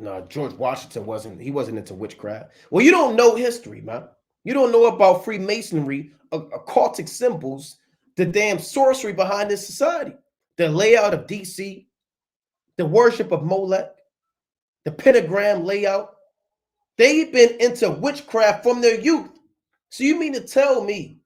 No, George Washington wasn't into witchcraft. Well, you don't know history, man. You don't know about Freemasonry, occultic symbols, the damn sorcery behind this society, the layout of DC, the worship of Molech, the pentagram layout. They've been into witchcraft from their youth. So you mean to tell me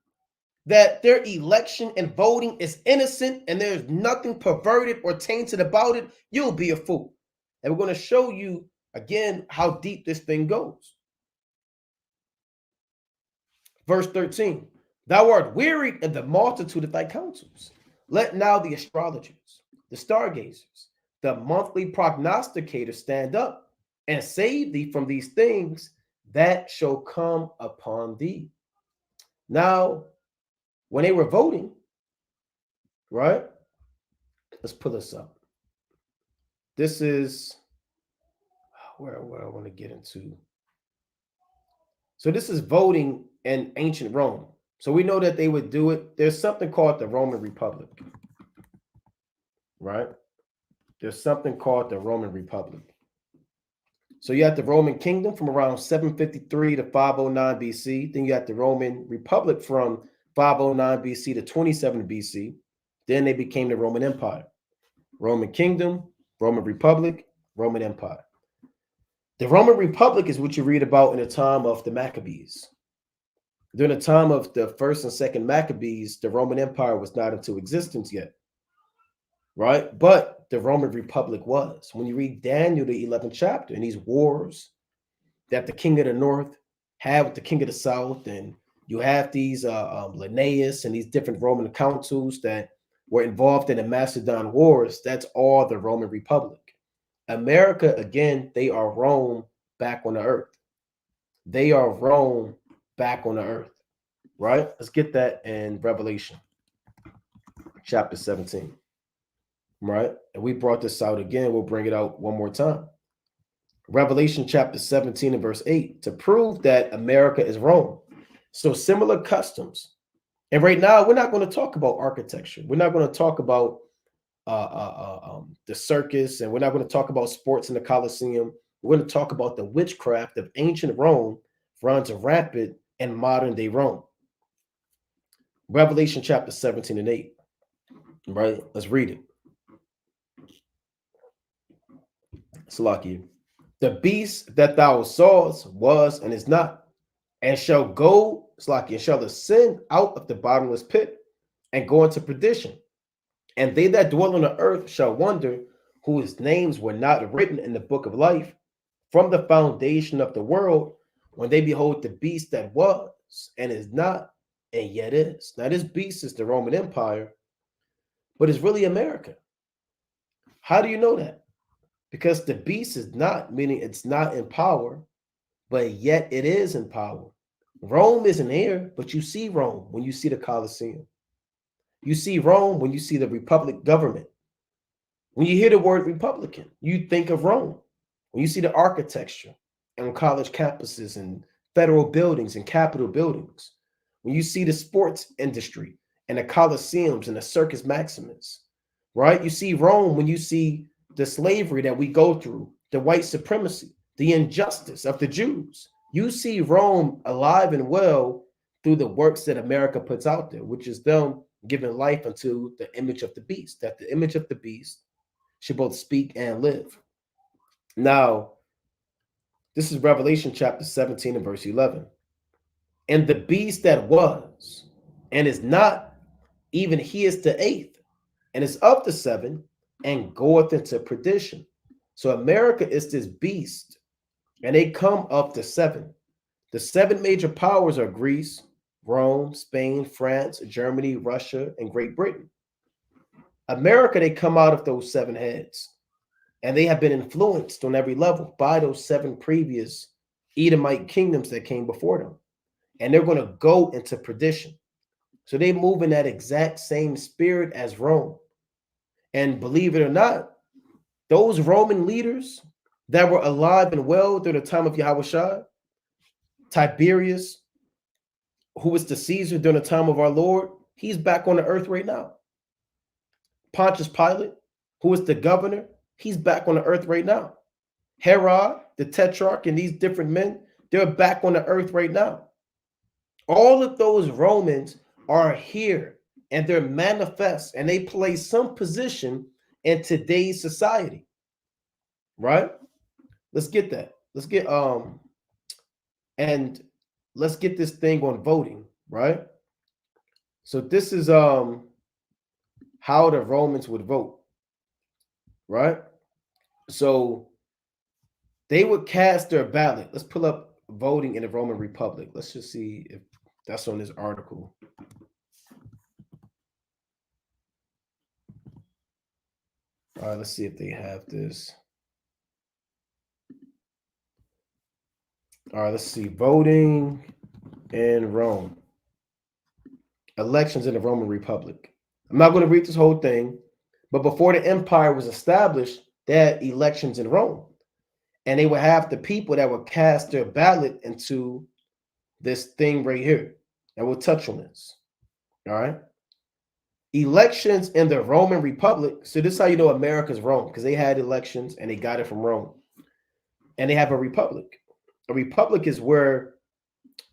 that their election and voting is innocent and there's nothing perverted or tainted about it? You'll be a fool. And we're going to show you again how deep this thing goes. Verse 13. Thou art wearied in the multitude of thy counsels. Let now the astrologers, the stargazers, the monthly prognosticators stand up and save thee from these things that shall come upon thee. Now, when they were voting, right? Let's pull this up. This is where I want to get into. So this is voting in ancient Rome. So we know that they would do it. There's something called the Roman Republic, right? There's something called the Roman Republic. So you have the Roman Kingdom from around 753 to 509 BC. Then you have the Roman Republic from 509 BC to 27 BC. Then they became the Roman Empire. Roman Kingdom, Roman Republic, Roman Empire. The Roman Republic is what you read about in the time of the Maccabees. During the time of the first and second Maccabees, the Roman Empire was not into existence yet, right? But the Roman Republic was. When you read Daniel, the 11th chapter, and these wars that the king of the north had with the king of the south, and you have these Linnaeus and these different Roman councils that were involved in the Macedon wars, that's all the Roman Republic. America, again, they are Rome back on the earth. They are Rome back on the earth, right? Let's get that in Revelation chapter 17, right? And we brought this out again. We'll bring it out one more time. Revelation chapter 17 and verse 8, to prove that America is Rome. So similar customs. And right now, we're not going to talk about architecture. We're not going to talk about the circus, and we're not going to talk about sports in the Colosseum. We're going to talk about the witchcraft of ancient Rome runs rampant in modern day Rome. Revelation chapter 17 and 8. Right? Let's read it. Salakia. The beast that thou sawest was and is not, and shall go, Salakia, shall ascend out of the bottomless pit and go into perdition. And they that dwell on the earth shall wonder, whose names were not written in the book of life from the foundation of the world, when they behold the beast that was and is not and yet is. Now, this beast is the Roman Empire, but it's really America. How do you know that? Because the beast is not, meaning it's not in power, but yet it is in power. Rome isn't here, but you see Rome when you see the Colosseum. You see Rome when you see the Republic government. When you hear the word Republican, you think of Rome. When you see the architecture on college campuses and federal buildings and capitol buildings, when you see the sports industry and the Colosseums and the Circus Maximus, right? You see Rome when you see the slavery that we go through, the white supremacy, the injustice of the Jews. You see Rome alive and well through the works that America puts out there, which is them giving life unto the image of the beast, that the image of the beast should both speak and live. Now, this is Revelation chapter 17 and verse 11. And the beast that was and is not, even he is the eighth, and is of the seven, and goeth into perdition. So America is this beast, and they come up to seven. The seven major powers are Greece, Rome, Spain, France, Germany, Russia, and Great Britain. America, they come out of those seven heads, and they have been influenced on every level by those seven previous Edomite kingdoms that came before them. And they're going to go into perdition. So they move in that exact same spirit as Rome. And believe it or not, those Roman leaders that were alive and well during the time of Yahushua, Tiberius, who was the Caesar during the time of our Lord, he's back on the earth right now. Pontius Pilate, who was the governor, he's back on the earth right now. Herod, the tetrarch, and these different men, they're back on the earth right now. All of those Romans are here, and they're manifest, and they play some position in today's society, right? Let's get that. Let's get and let's get this thing on voting, right? So this is how the Romans would vote, right? So they would cast their ballot. Let's pull up voting in the Roman Republic. Let's just see if that's on this article. All right, let's see if they have this. All right, let's see. Voting in Rome. Elections in the Roman Republic. I'm not going to read this whole thing, but before the empire was established, they had elections in Rome. And they would have the people that would cast their ballot into this thing right here. And we'll touch on this. All right. Elections in the Roman Republic. So this is how you know America's Rome, because they had elections and they got it from Rome. And they have a republic. A republic is where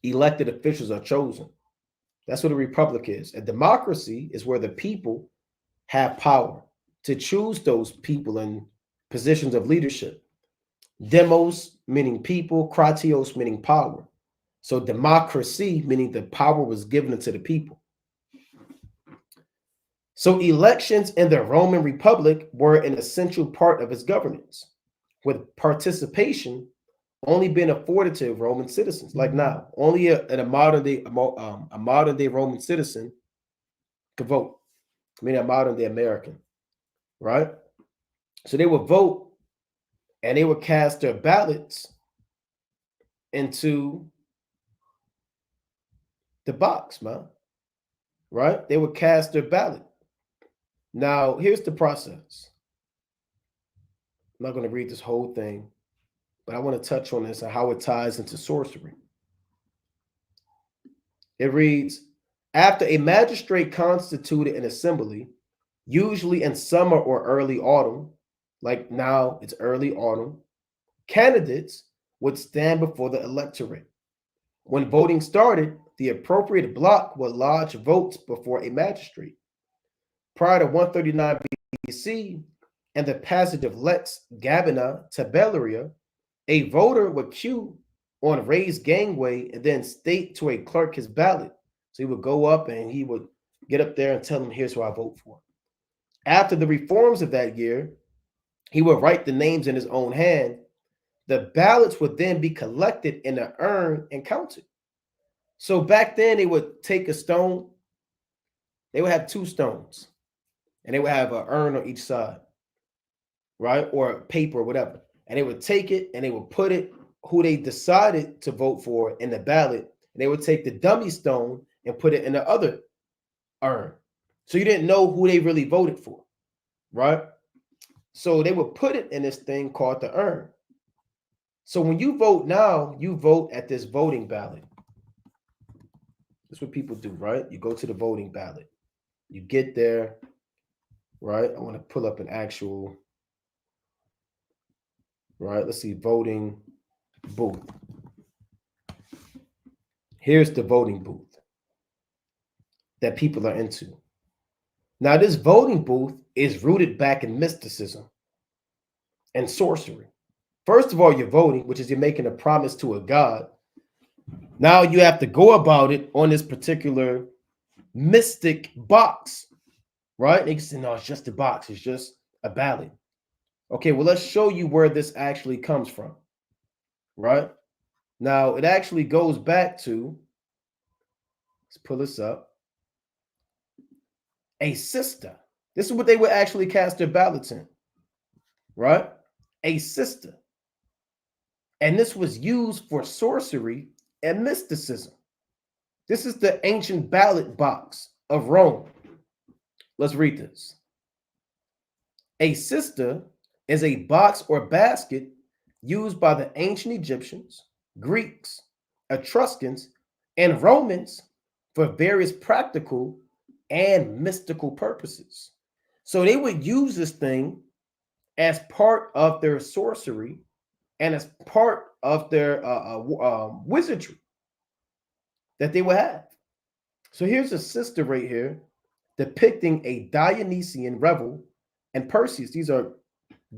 elected officials are chosen. That's what a republic is. A democracy is where the people have power to choose those people in positions of leadership. Demos meaning people, kratios meaning power. So democracy meaning the power was given to the people. So elections in the Roman Republic were an essential part of its governance, with participation only being afforded to Roman citizens. Like now, only a modern day Roman citizen could vote. I mean, a modern day American, right? So they would vote, and they would cast their ballots into the box, man. Right? They would cast their ballot. Now, here's the process. I'm not going to read this whole thing, but I want to touch on this and how it ties into sorcery. It reads, after a magistrate constituted an assembly, usually in summer or early autumn, like now it's early autumn, candidates would stand before the electorate. When voting started, the appropriate block would lodge votes before a magistrate. Prior to 139 BC and the passage of Lex Gabina Tabellaria, a voter would queue on raised gangway and then state to a clerk his ballot. So he would go up and he would get up there and tell him, here's who I vote for. After the reforms of that year, he would write the names in his own hand. The ballots would then be collected in an urn and counted. So back then, they would take a stone. They would have two stones, and they would have an urn on each side, right? Or paper or whatever. And they would take it and they would put it, who they decided to vote for in the ballot. And they would take the dummy stone and put it in the other urn. So you didn't know who they really voted for, right? So they would put it in this thing called the urn. So when you vote now, you vote at this voting ballot. That's what people do, right? You go to the voting ballot. You get there, right? I want to pull up an actual, right? Let's see, voting booth. Here's the voting booth that people are into. Now, this voting booth is rooted back in mysticism and sorcery. First of all, you're voting, which is you're making a promise to a god. Now you have to go about it on this particular mystic box, right? They can say, no, it's just a box. It's just a ballot. Okay, well, let's show you where this actually comes from, right? Now, it actually goes back to, let's pull this up, a sister. This is what they would actually cast their ballots in, right? A sister. And this was used for sorcery and mysticism. This is the ancient ballot box of Rome. Let's read this. A sister is a box or basket used by the ancient Egyptians, Greeks, Etruscans, and Romans for various practical and mystical purposes. So they would use this thing as part of their sorcery and as part of their wizardry that they would have. So here's a sister right here depicting a Dionysian revel and Perseus. These are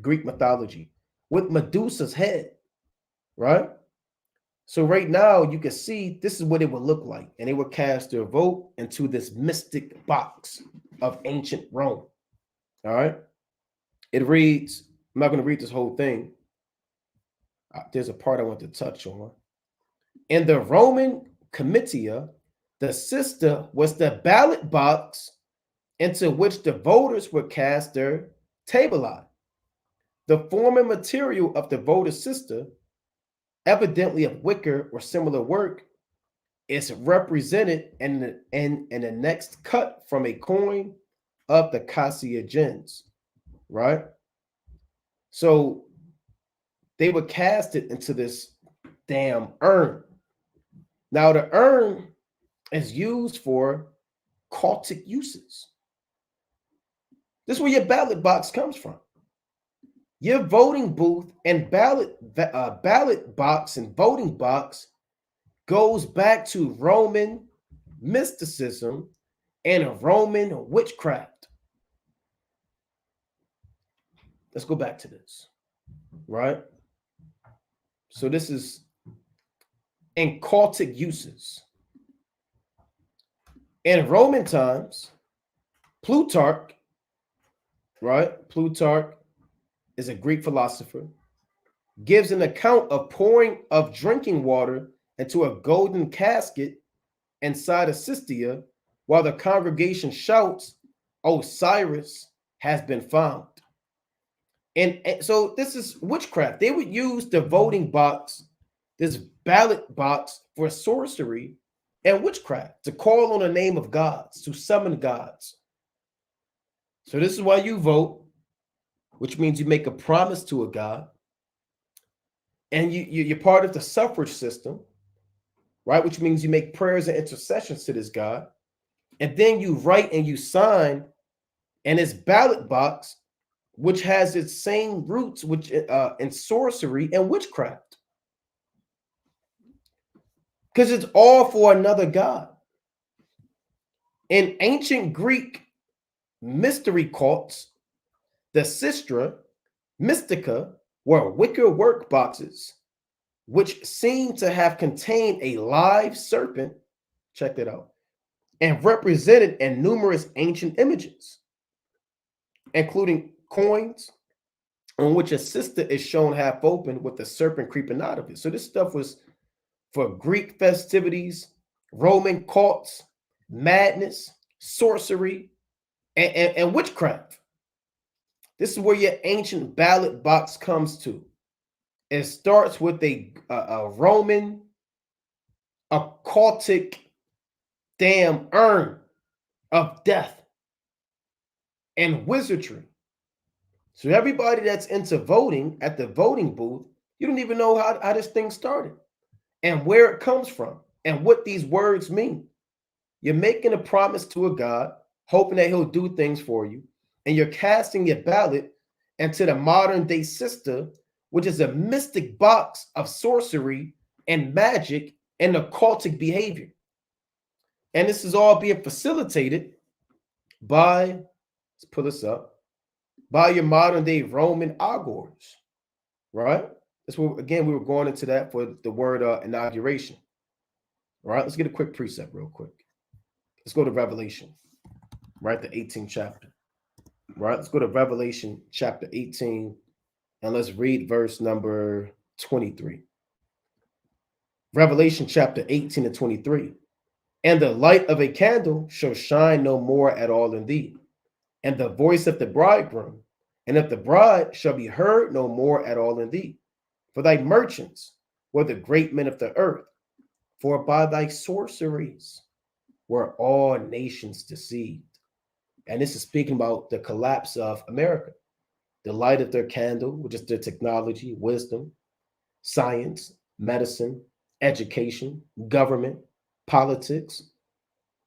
Greek mythology with Medusa's head, right? So right now you can see this is what it would look like. And they would cast their vote into this mystic box of ancient Rome. All right. It reads, I'm not going to read this whole thing. There's a part I want to touch on. In the Roman comitia, the sister was the ballot box into which the voters would cast their tabuli. The form and material of the voter's sister, evidently of wicker or similar work, is represented in the next cut from a coin of the Cassia gens, right? So they would cast it into this damn urn. Now the urn is used for cultic uses. This is where your ballot box comes from. Your voting booth and ballot box and voting box goes back to Roman mysticism and Roman witchcraft. Let's go back to this, right? So this is in cultic uses. In Roman times, Plutarch, right? Plutarch is a Greek philosopher, gives an account of pouring of drinking water into a golden casket inside a cistern while the congregation shouts, Osiris has been found. And so this is witchcraft. They would use the voting box, this ballot box, for sorcery and witchcraft, to call on the name of gods, to summon gods. So this is why you vote, which means you make a promise to a god, and you're part of the suffrage system, right? Which means you make prayers and intercessions to this god, and then you write and you sign in this ballot box, which has its same roots, which in sorcery and witchcraft, because it's all for another god. In ancient Greek mystery cults, the Sistra Mystica were wicker work boxes, which seem to have contained a live serpent, check that out, and represented in numerous ancient images, including coins on which a sister is shown half open with the serpent creeping out of it. So this stuff was for Greek festivities, Roman cults, madness, sorcery, and witchcraft. This is where your ancient ballot box comes to. It starts with a Roman occultic damn urn of death and wizardry. So everybody that's into voting at the voting booth, you don't even know how this thing started and where it comes from and what these words mean. You're making a promise to a god, hoping that he'll do things for you, and you're casting your ballot into the modern day sister, which is a mystic box of sorcery and magic and occultic behavior. And this is all being facilitated by, let's pull this up, by your modern day Roman augurs, right? That's what, again, we were going into that for the word inauguration. All right, let's get a quick precept real quick. Let's go to Revelation, right? The 18th chapter. Right, let's go to Revelation chapter 18 and let's read verse number 23. Revelation chapter 18 and 23. And the light of a candle shall shine no more at all in thee, and the voice of the bridegroom and of the bride shall be heard no more at all in thee. For thy merchants were the great men of the earth, for by thy sorceries were all nations deceived. And this is speaking about the collapse of America. The light of their candle, which is their technology, wisdom, science, medicine, education, government, politics,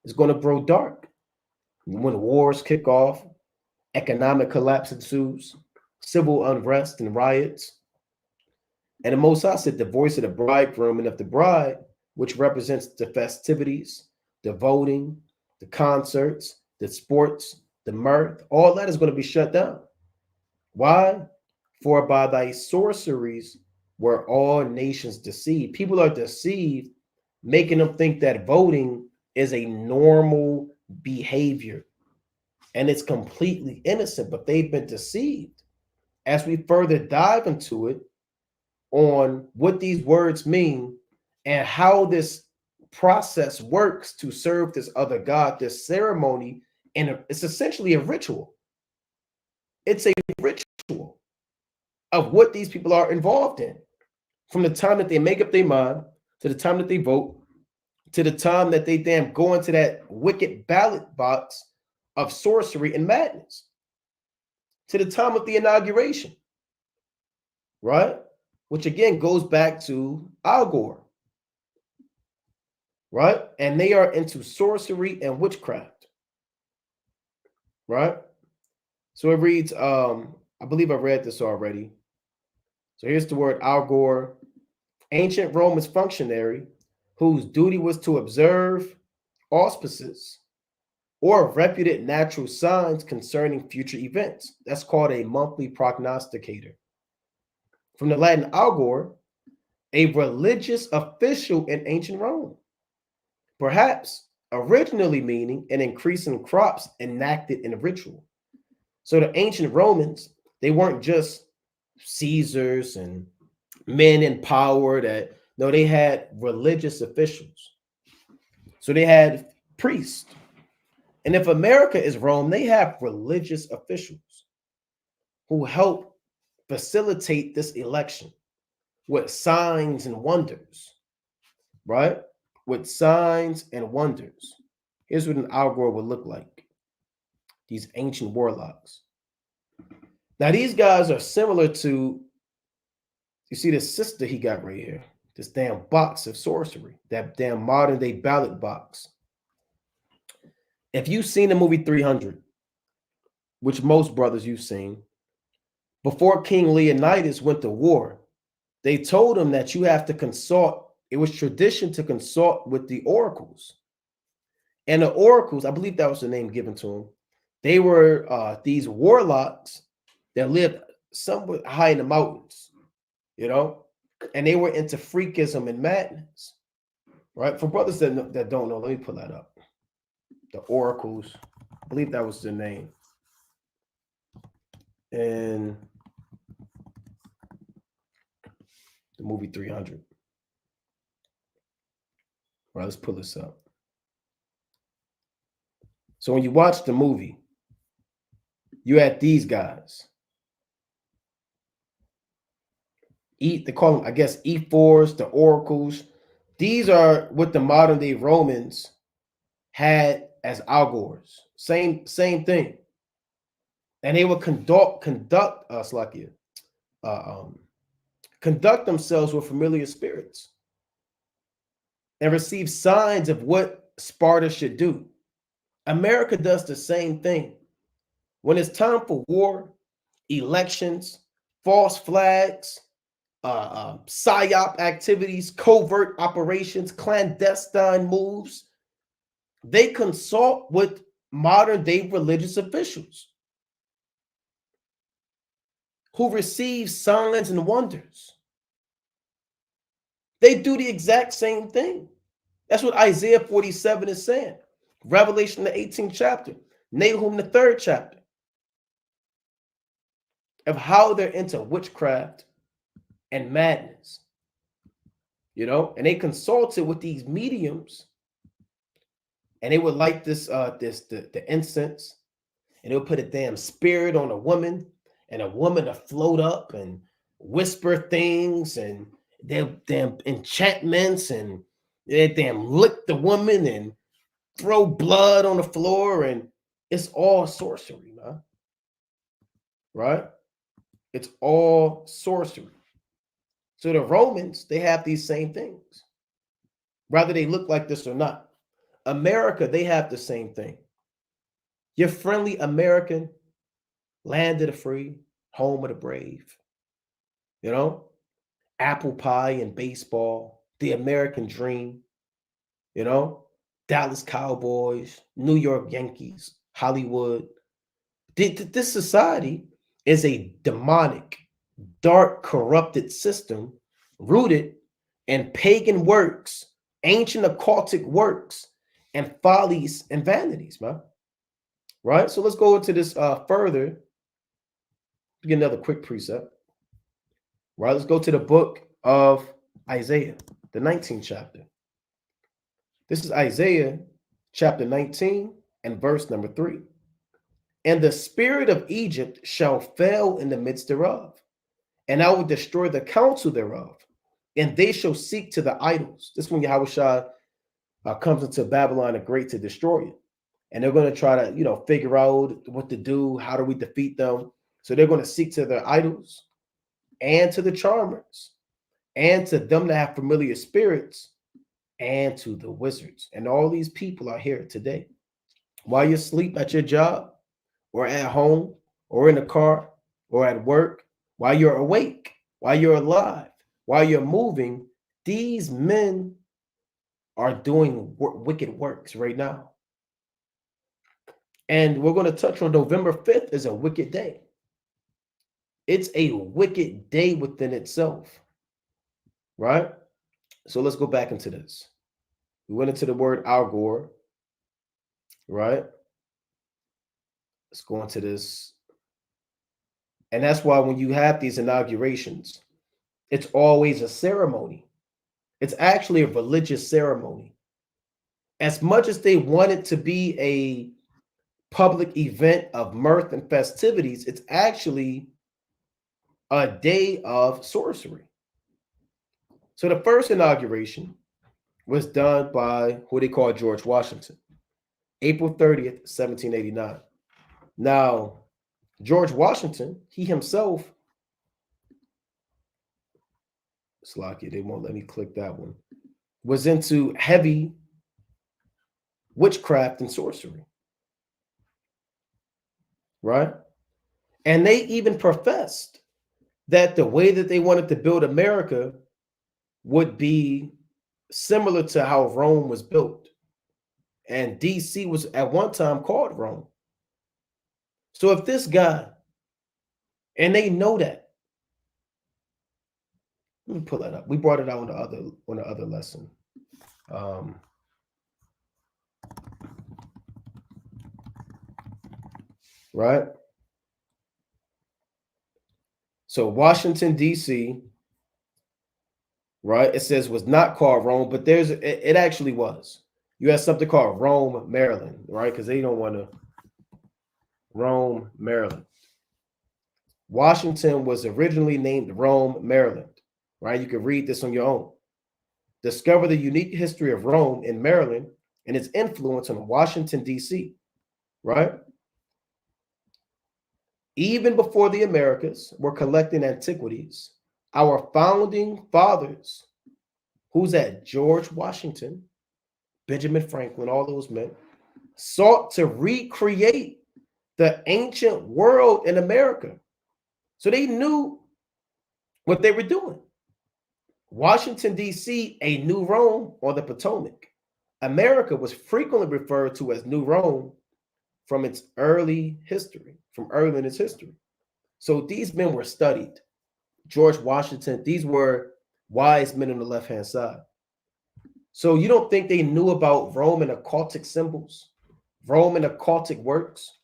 is going to grow dark. When wars kick off, economic collapse ensues, civil unrest and riots. And the Most High said, the voice of the bridegroom and of the bride, which represents the festivities, the voting, the concerts, the sports, the mirth, all that is going to be shut down. Why? For by thy sorceries were all nations deceived. People are deceived, making them think that voting is a normal behavior. And it's completely innocent, but they've been deceived. As we further dive into it, on what these words mean and how this process works to serve this other god, this ceremony, and it's essentially a ritual. It's a ritual of what these people are involved in, from the time that they make up their mind to the time that they vote to the time that they damn go into that wicked ballot box of sorcery and madness, to the time of the inauguration, right? Which again goes back to Al Gore, right? And they are into sorcery and witchcraft, right? So it reads, I believe I read this already. So here's the word Al Gore, ancient Roman functionary whose duty was to observe auspices or reputed natural signs concerning future events. That's called a monthly prognosticator. From the Latin augur, a religious official in ancient Rome, perhaps originally meaning an increase in crops enacted in a ritual. So the ancient Romans, they weren't just Caesars and men in power that, no, they had religious officials. So they had priests. And if America is Rome, they have religious officials who help facilitate this election with signs and wonders, right? with signs and wonders. Here's what an Algor would look like. These ancient warlocks. Now, these guys are similar to, you see this sister he got right here, this damn box of sorcery, that damn modern day ballot box. If you've seen the movie 300, which most brothers you've seen, before King Leonidas went to war, they told him that you have to consult. It was tradition to consult with the oracles. And the oracles, I believe that was the name given to them. They were these warlocks that lived somewhat high in the mountains, you know, and they were into freakism and madness, right? For brothers that don't know, let me pull that up. The oracles, I believe that was the name. And the movie 300. All right, let's pull this up. So when you watch the movie, you had these guys. They call them, I guess, E4s, the oracles. These are what the modern day Romans had as algors. Same thing. And they would conduct themselves with familiar spirits and receive signs of what Sparta should do. America does the same thing. When it's time for war, elections, false flags, psyop activities, covert operations, clandestine moves, they consult with modern day religious officials who receive signs and wonders. They do the exact same thing. That's what Isaiah 47 is saying. Revelation, the 18th chapter. Nahum, the 3rd chapter. Of how they're into witchcraft and madness. You know, and they consulted with these mediums, and they would light the incense, and they would put a damn spirit on a woman, and a woman to float up and whisper things, and their damn enchantments, and they damn lick the woman and throw blood on the floor, and it's all sorcery, man. Right? It's all sorcery. So the Romans, they have these same things, whether they look like this or not. America, they have the same thing. Your friendly American, land of the free, home of the brave. You know, apple pie and baseball, the American dream. You know, Dallas Cowboys, New York Yankees, Hollywood. This society is a demonic, dark, corrupted system rooted in pagan works, ancient occultic works, and follies and vanities, man. Right? So let's go into this further. Get another quick precept. Right? Let's go to the book of Isaiah, the 19th chapter. This is Isaiah chapter 19 and verse number 3. And the spirit of Egypt shall fail in the midst thereof, and I will destroy the counsel thereof, and they shall seek to the idols. This is when Yahushua comes into Babylon the Great to destroy it. And they're going to try to, figure out what to do. How do we defeat them? So they're going to seek to their idols and to the charmers and to them that have familiar spirits and to the wizards. And all these people are here today. While you sleep at your job or at home or in the car or at work, while you're awake, while you're alive, while you're moving, these men are doing wicked works right now. And we're going to touch on November 5th is a wicked day. It's a wicked day within itself, right? So let's go back into this. We went into the word Algor, right? Let's go into this. And that's why when you have these inaugurations, it's always a ceremony. It's actually a religious ceremony. As much as they want it to be a public event of mirth and festivities, it's actually a day of sorcery. So the first inauguration was done by who they call George Washington, April 30th, 1789. Now, George Washington, he himself, Slocky, they won't let me click that one, was into heavy witchcraft and sorcery, right? And they even professed that the way that they wanted to build America would be similar to how Rome was built. And DC was at one time called Rome. So if this guy, and they know that, let me pull that up. We brought it out on the other lesson. Right? So Washington, D.C., right? It says was not called Rome, but it actually was. You have something called Rome, Maryland, right? Because they don't want to. Rome, Maryland. Washington was originally named Rome, Maryland, right? You can read this on your own. Discover the unique history of Rome in Maryland and its influence on Washington, D.C., right? Even before the Americas were collecting antiquities, our founding fathers, who's that? George Washington, Benjamin Franklin, all those men, sought to recreate the ancient world in America. So they knew what they were doing. Washington, D.C., a new Rome on the Potomac. America was frequently referred to as New Rome from its early history, from early in its history. So these men were studied. George Washington, these were wise men on the left-hand side. So you don't think they knew about Roman occultic symbols, Roman occultic works,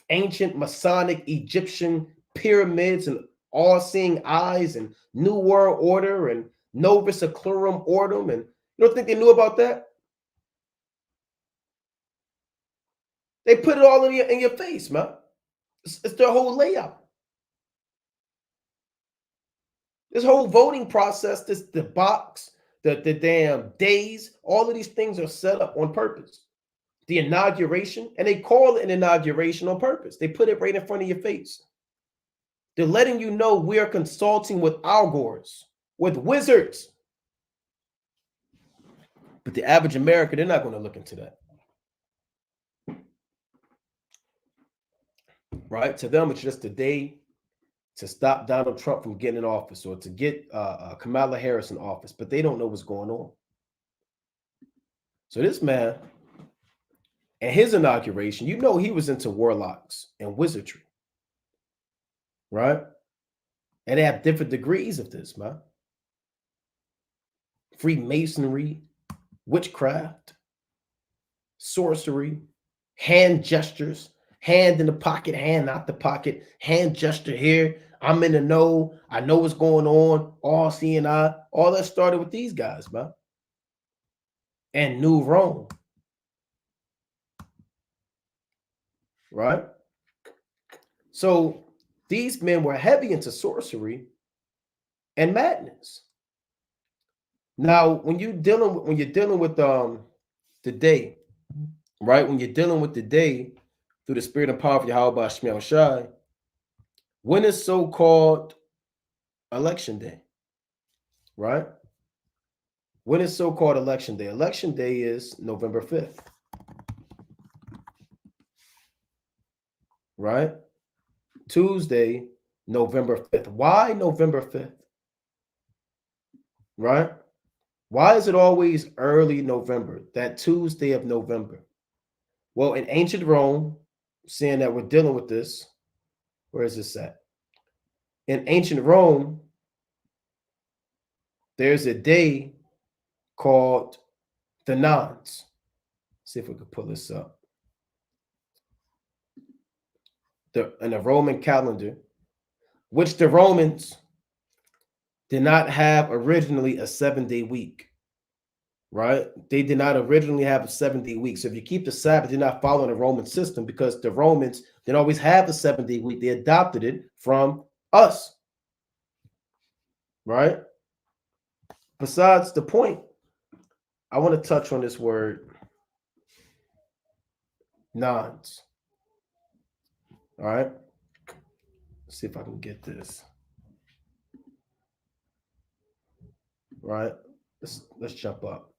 ancient Masonic Egyptian pyramids and all-seeing eyes and New World Order and Novus Seclorum Ortum, and you don't think they knew about that? They put it all in your face, man. It's their whole layout. This whole voting process, the box, the damn days, all of these things are set up on purpose. The inauguration, and they call it an inauguration on purpose. They put it right in front of your face. They're letting you know we are consulting with algors, with wizards. But the average American, they're not going to look into that. Right? To them, it's just a day to stop Donald Trump from getting in office or to get Kamala Harris in office, but they don't know what's going on. So this man, and his inauguration, you know he was into warlocks and wizardry, right? And they have different degrees of this, man. Freemasonry, witchcraft, sorcery, hand gestures, hand in the pocket, hand out the pocket, hand gesture here. I'm in the know. I know what's going on. All seeing eye. All that started with these guys, man. And New Rome. Right? So these men were heavy into sorcery and madness. Now, when you're dealing with the day, right? When you're dealing with the day through the spirit and power of Yahweh Shemel Shai, when is so-called election day? Right? When is so-called election day? Election day is November 5th. Right? Tuesday, November 5th. Why November 5th? Right? Why is it always early November, that Tuesday of November? Well, in ancient Rome, seeing that we're dealing with this, where is this at? In ancient Rome, there's a day called the Nones. See if we can pull this up. In the Roman calendar, which the Romans did not have originally a 7-day week, right? They did not originally have a 7-day week. So if you keep the Sabbath, you're not following the Roman system, because the Romans didn't always have a 7-day week. They adopted it from us, right? Besides the point, I want to touch on this word nons. All right. Let's see if I can get this. Right. Let's jump up.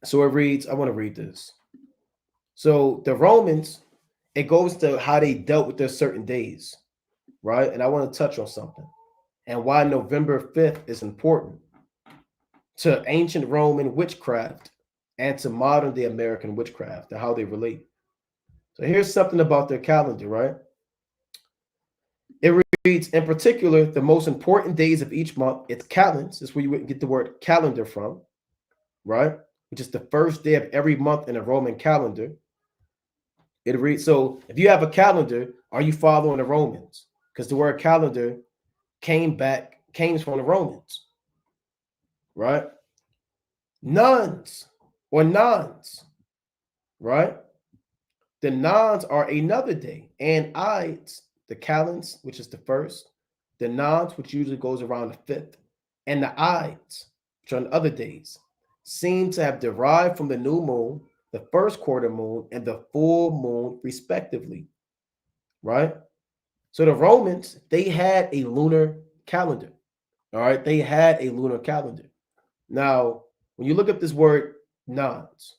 So it reads, I want to read this. So the Romans, it goes to how they dealt with their certain days, right? And I want to touch on something and why November 5th is important to ancient Roman witchcraft and to modern day American witchcraft and how they relate. So here's something about their calendar, right? It reads, in particular, the most important days of each month, it's calends. That's where you get the word calendar from, right? Which is the first day of every month in a Roman calendar. It reads, so if you have a calendar, are you following the Romans? Because the word calendar came from the Romans, right? Nuns or nons, right? The nons are another day, and ides, the calends, which is the first, the nons, which usually goes around the fifth, and the ides, which are on other days, seem to have derived from the new moon, the first quarter moon, and the full moon, respectively, right? So the Romans, they had a lunar calendar. All right, they had a lunar calendar. Now, when you look up this word nons,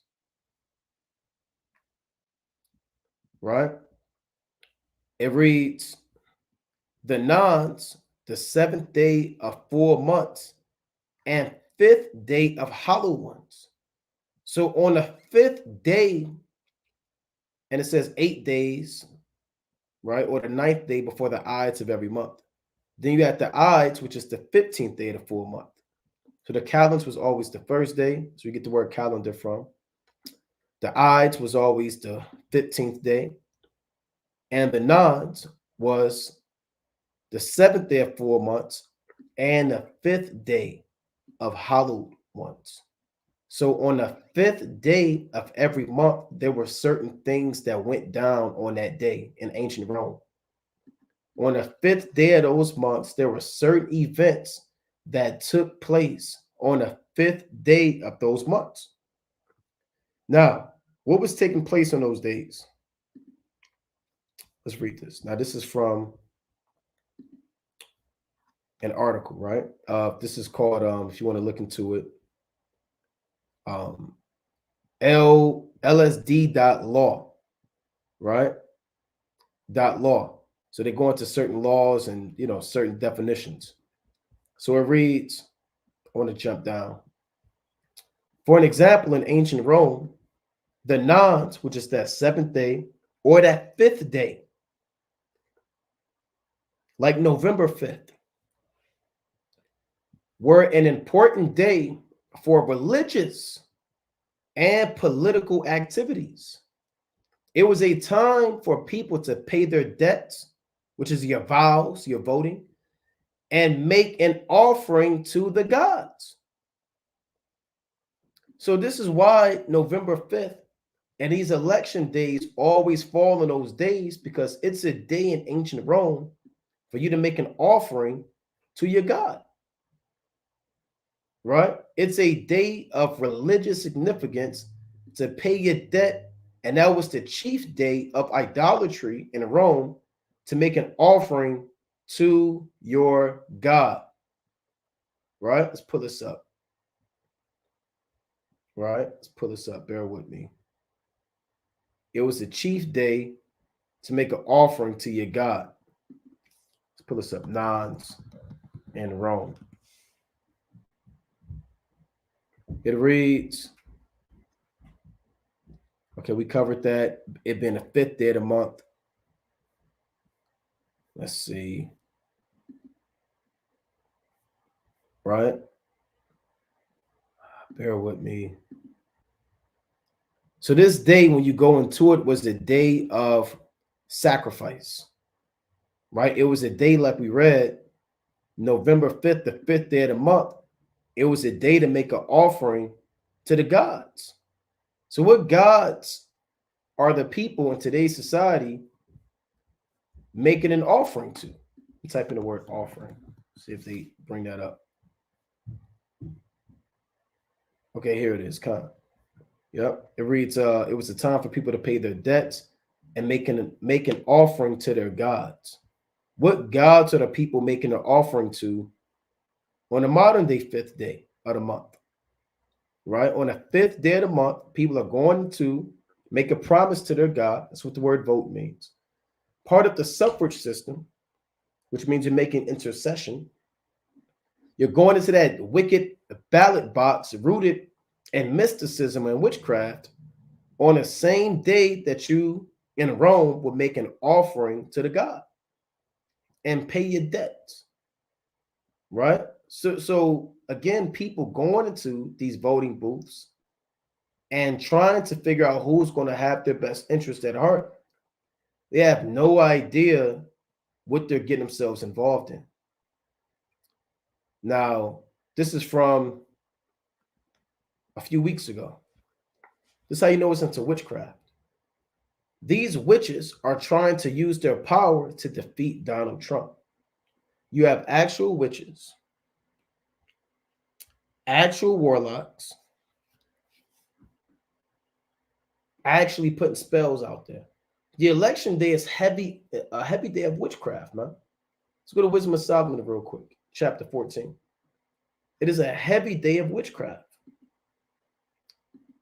right, it reads the nons, the seventh day of 4 months, and fifth day of hollow ones. So on the fifth day, and it says 8 days, right, or the ninth day before the ides of every month. Then you got the ides, which is the 15th day of the full month. So the calends was always the first day. So you get the word calendar from. The ides was always the 15th day. And the nods was the seventh day of 4 months and the fifth day of hallowed ones. So on the fifth day of every month, there were certain things that went down on that day in ancient Rome. On the fifth day of those months, there were certain events that took place on the fifth day of those months. Now, what was taking place on those days? Let's read this. Now, this is from an article, right? This is called, if you want to look into it, LSD.law, right? .law. So they go into certain laws and certain definitions. So it reads, I want to jump down. For an example, in ancient Rome, the nons, which is that seventh day or that fifth day, like November 5th, were an important day for religious and political activities. It was a time for people to pay their debts, which is your vows, your voting, and make an offering to the gods. So this is why November 5th and these election days always fall on those days, because it's a day in ancient Rome for you to make an offering to your God. Right? It's a day of religious significance to pay your debt. And that was the chief day of idolatry in Rome, to make an offering to your God. Right? Let's pull this up. Right? Let's pull this up. Bear with me. It was the chief day to make an offering to your God. Let's pull this up. Nons in Rome. It reads, okay, we covered that. It being the fifth day of the month. Let's see. Right? Bear with me. So this day, when you go into it, was the day of sacrifice. Right? It was a day, like we read, November 5th, the fifth day of the month. It was a day to make an offering to the gods. So what gods are the people in today's society making an offering to? Type in the word offering. See if they bring that up. Okay, here it is. Yep. It reads, it was a time for people to pay their debts and make an offering to their gods. What gods are the people making an offering to on the modern day fifth day of the month? Right? On the fifth day of the month, people are going to make a promise to their God. That's what the word vote means. Part of the suffrage system, which means you're making intercession, you're going into that wicked ballot box rooted in mysticism and witchcraft on the same day that you in Rome would make an offering to the God and pay your debts, right? So again, people going into these voting booths and trying to figure out who's going to have their best interest at heart, they have no idea what they're getting themselves involved in. Now, this is from a few weeks ago. This is how you know it's into witchcraft. These witches are trying to use their power to defeat Donald Trump. You have actual witches, actual warlocks, actually putting spells out there. The election day is a heavy day of witchcraft, man. Let's go to Wisdom of Solomon real quick, chapter 14. It is a heavy day of witchcraft.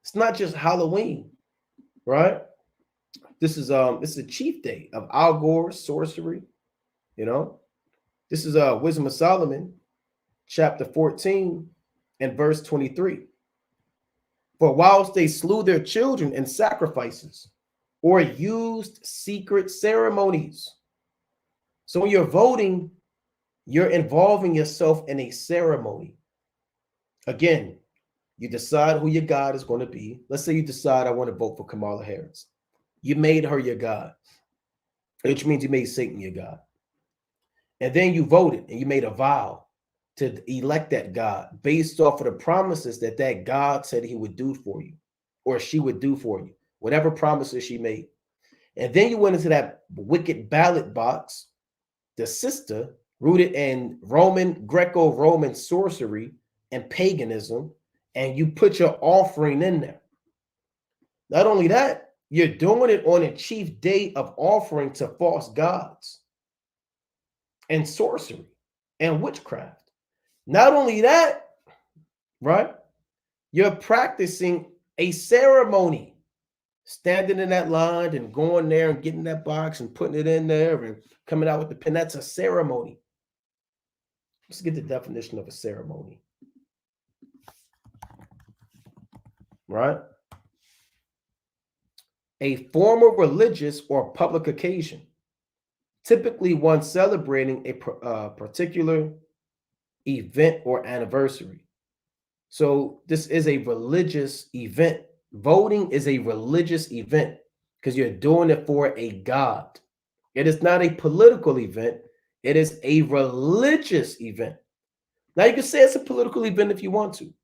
It's not just Halloween, right? This is a chief day of Al Gore's sorcery, you know. This is Wisdom of Solomon, chapter 14 and verse 23. For whilst they slew their children in sacrifices or used secret ceremonies. So when you're voting, you're involving yourself in a ceremony. Again, you decide who your God is going to be. Let's say you decide I want to vote for Kamala Harris. You made her your God, which means you made Satan your God. And then you voted and you made a vow to elect that God based off of the promises that that God said he would do for you or she would do for you, whatever promises she made. And then you went into that wicked ballot box, the sister rooted in Greco-Roman sorcery and paganism, and you put your offering in there. Not only that, you're doing it on a chief day of offering to false gods and sorcery and witchcraft. Not only that, right? You're practicing a ceremony, standing in that line and going there and getting that box and putting it in there and coming out with the pen. That's a ceremony. Let's get the definition of a ceremony, right? A formal religious or public occasion, typically one celebrating a particular event or anniversary. So this is a religious event. Voting is a religious event because you're doing it for a God. It is not a political event. It is a religious event. Now you can say it's a political event if you want to.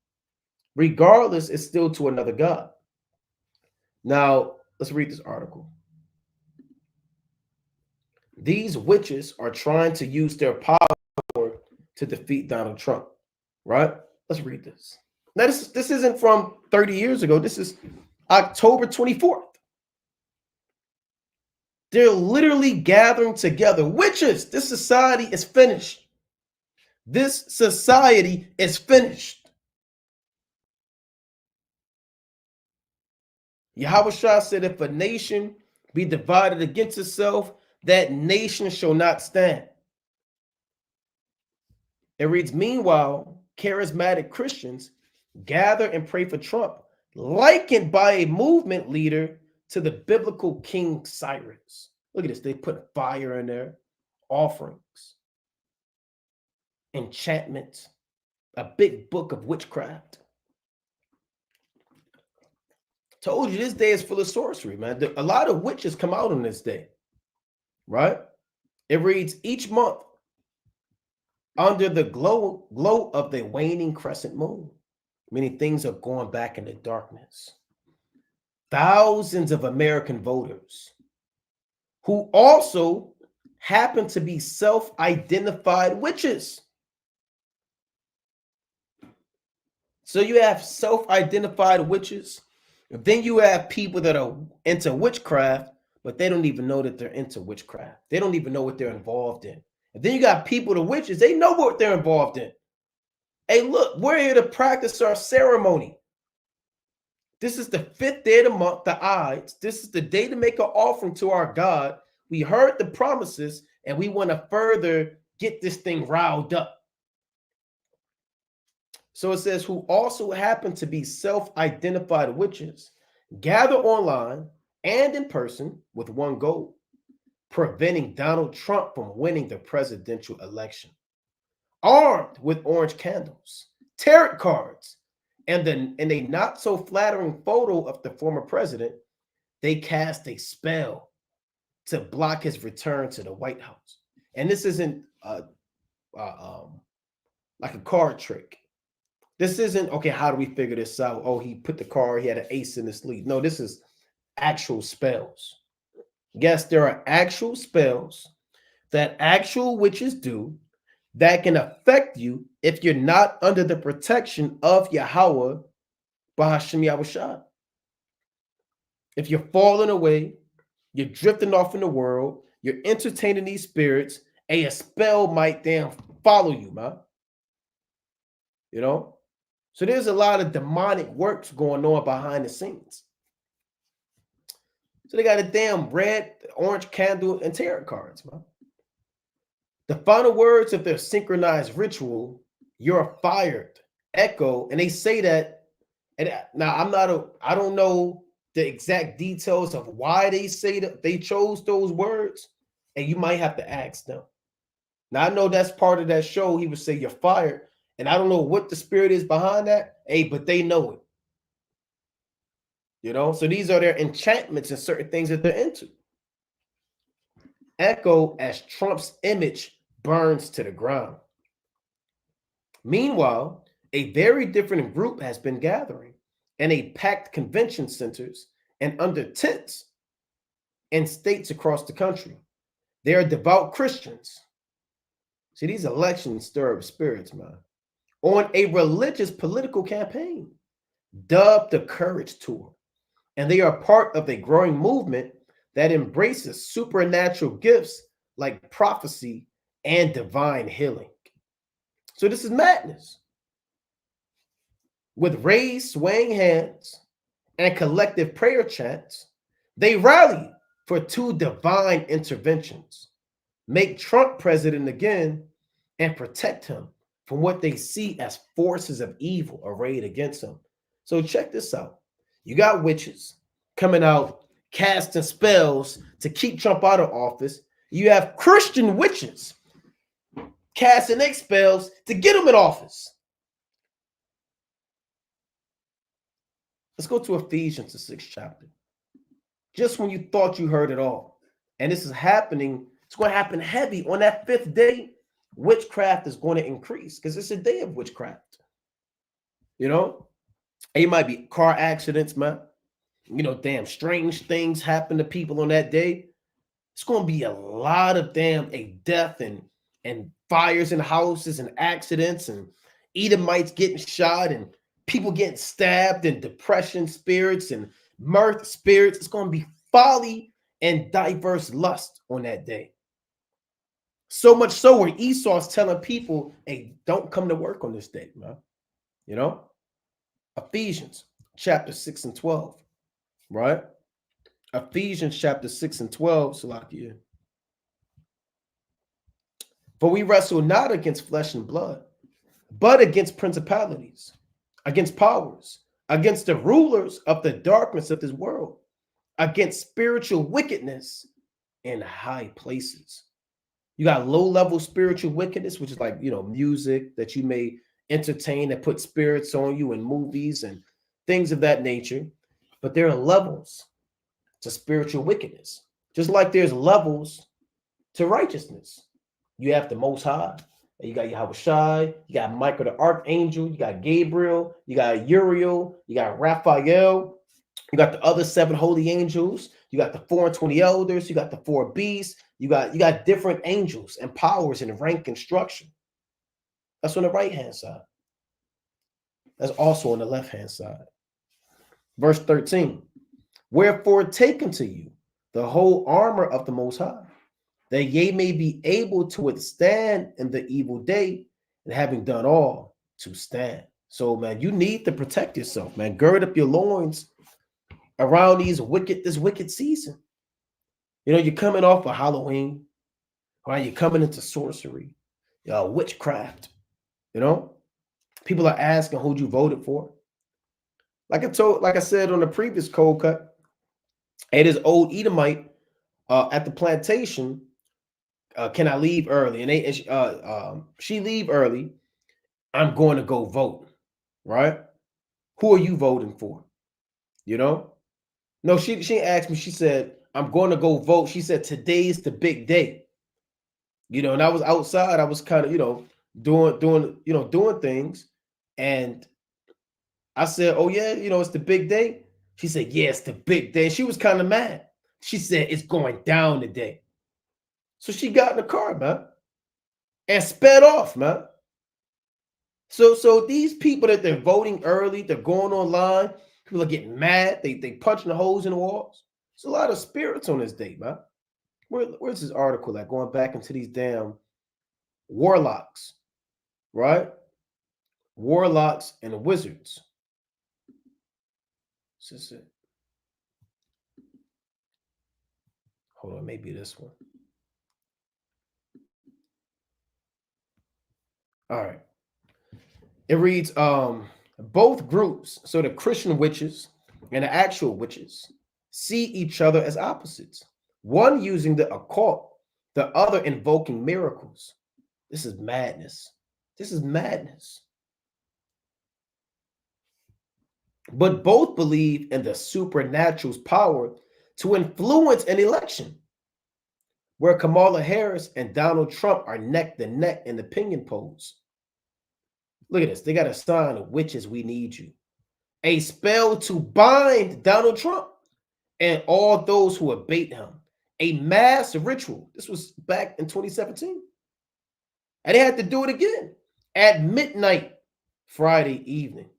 Regardless, it's still to another God. Now, let's read this article. These witches are trying to use their power to defeat Donald Trump, right? Let's read this. Now, this isn't from 30 years ago. This is October 24th. They're literally gathering together. Witches, this society is finished. This society is finished. Yahweh Shah said, if a nation be divided against itself, that nation shall not stand. It reads, meanwhile, charismatic Christians gather and pray for Trump, likened by a movement leader to the biblical King Cyrus. Look at this. They put fire in there, offerings, enchantments, a big book of witchcraft. Told you this day is full of sorcery, man. A lot of witches come out on this day, right? It reads, each month under the glow of the waning crescent moon, meaning things are going back into darkness. Thousands of American voters who also happen to be self-identified witches. So you have self-identified witches. Then you have people that are into witchcraft, but they don't even know that they're into witchcraft. They don't even know what they're involved in. And then you got people, the witches, they know what they're involved in. Hey, look, we're here to practice our ceremony. This is the 5th day of the month, the Ides. This is the day to make an offering to our God. We heard the promises, and we want to further get this thing riled up. So it says, who also happen to be self-identified witches, gather online and in person with one goal: preventing Donald Trump from winning the presidential election. Armed with orange candles, tarot cards, and a not so flattering photo of the former president, they cast a spell to block his return to the White House. And this isn't like a card trick. This isn't, okay, how do we figure this out? Oh, he put the card, he had an ace in his sleeve. No, this is actual spells. Yes, there are actual spells that actual witches do that can affect you if you're not under the protection of Yahweh Bahashim Yahushua. If you're falling away, you're drifting off in the world, you're entertaining these spirits, a spell might damn follow you, man. You know? So there's a lot of demonic works going on behind the scenes. So they got a damn red, orange candle, and tarot cards, man. The final words of their synchronized ritual, "You're fired," echo, and they say that. And now I don't know the exact details of why they say that they chose those words, and you might have to ask them. Now I know that's part of that show. He would say, "You're fired," and I don't know what the spirit is behind that. Hey, but they know it. You know, so these are their enchantments and certain things that they're into. Echo as Trump's image burns to the ground. Meanwhile, a very different group has been gathering in a packed convention centers and under tents in states across the country. They are devout Christians. See, these elections stir up spirits, man. On a religious political campaign dubbed the Courage Tour. And they are part of a growing movement that embraces supernatural gifts like prophecy and divine healing. So this is madness. With raised swaying hands and collective prayer chants, they rally for 2 divine interventions: make Trump president again and protect him from what they see as forces of evil arrayed against him. So check this out. You got witches coming out casting spells to keep Trump out of office. You have Christian witches casting their spells to get him in office. Let's go to Ephesians, the 6th chapter. Just when you thought you heard it all. And this is happening, it's going to happen heavy on that 5th day. Witchcraft is going to increase because it's a day of witchcraft. You know, it might be car accidents, man. You know, damn strange things happen to people on that day. It's going to be a lot of a death and fires in houses and accidents and Edomites getting shot and people getting stabbed and depression spirits and mirth spirits. It's going to be folly and diverse lust on that day. So much so where Esau's telling people, hey, don't come to work on this day, man. You know? Ephesians chapter 6 and 12, right? Ephesians chapter 6 and 12, Salakia. For we wrestle not against flesh and blood, but against principalities, against powers, against the rulers of the darkness of this world, against spiritual wickedness in high places. You got low-level spiritual wickedness, which is like, you know, music that you may entertain that put spirits on you in movies and things of that nature. But there are levels to spiritual wickedness, just like there's levels to righteousness. You have the Most High, and you got Yahushua, you got Michael the Archangel, you got Gabriel, you got Uriel, you got Raphael, you got the other 7 holy angels, you got the 420 elders, you got the 4 beasts, you got different angels and powers and rank and structure. That's on the right hand side. That's also on the left-hand side. Verse 13. Wherefore take unto you the whole armor of the Most High, that ye may be able to withstand in the evil day, and having done all, to stand. So, man, you need to protect yourself, man. Gird up your loins around this wicked season. You know, you're coming off of Halloween, right? You're coming into sorcery, witchcraft. You know, people are asking who you voted for. Like I said on the previous cold cut, it is old Edomite at the plantation. Can I leave early? And she leave early. I'm going to go vote. Right? Who are you voting for? You know? No, she asked me. She said, I'm going to go vote. She said, today's the big day. You know, and I was outside. I was kind of, doing things. And I said, oh, yeah, it's the big day. She said, yeah, it's the big day. She was kind of mad. She said, it's going down today. So she got in the car, man, and sped off, man. So these people that they're voting early, they're going online, people are getting mad. They punching the holes in the walls. There's a lot of spirits on this day, man. Where's this article at? Going back into these damn warlocks, right? Warlocks and wizards. This is it. Hold on, maybe this one. All right. It reads, both groups, so the Christian witches and the actual witches, see each other as opposites. One using the occult, the other invoking miracles. This is madness. This is madness. But both believe in the supernatural's power to influence an election, where Kamala Harris and Donald Trump are neck to neck in opinion polls. Look at this. They got a sign of witches, we need you. A spell to bind Donald Trump and all those who abate him. A mass ritual. This was back in 2017. And they had to do it again at midnight Friday evening.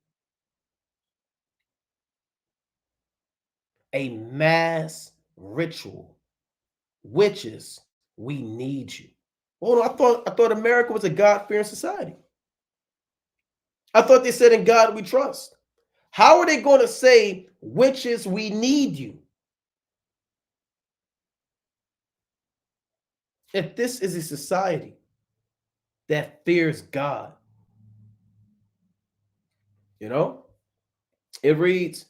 A mass ritual. Witches, we need you. Well, I thought America was a God-fearing society. I thought they said in God we trust. How are they going to say, witches, we need you, if this is a society that fears God? You know, it reads,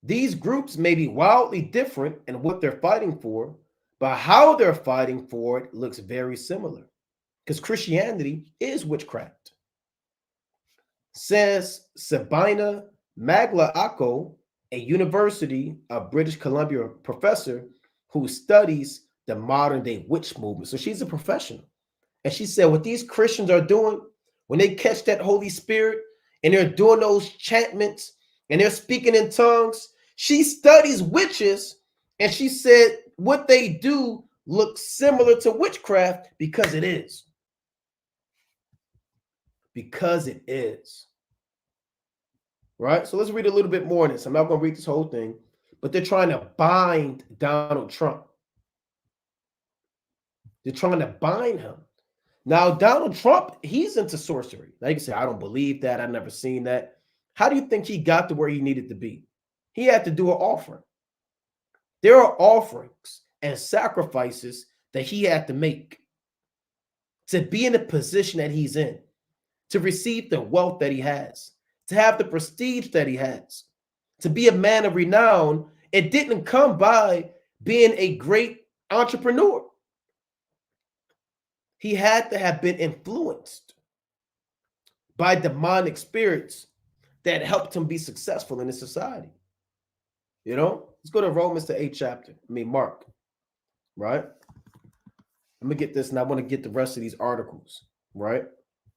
these groups may be wildly different in what they're fighting for, but how they're fighting for it looks very similar, because Christianity is witchcraft. Says Sabina Maglaako, a University of British Columbia professor who studies the modern day witch movement. So she's a professional. And she said, what these Christians are doing, when they catch that Holy Spirit and they're doing those chantments and they're speaking in tongues, she studies witches. And she said, what they do looks similar to witchcraft because it is. Because it is. Right? So let's read a little bit more on this. I'm not going to read this whole thing, but they're trying to bind Donald Trump. They're trying to bind him. Now, Donald Trump, he's into sorcery. Now you can say, I don't believe that. I've never seen that. How do you think he got to where he needed to be? He had to do an offering. There are offerings and sacrifices that he had to make to be in the position that he's in, to receive the wealth that he has, to have the prestige that he has, to be a man of renown. It didn't come by being a great entrepreneur. He had to have been influenced by demonic spirits that helped him be successful in this society. You know, let's go to Romans, the 8th chapter. Mark, right? Let me get this, and I want to get the rest of these articles, right?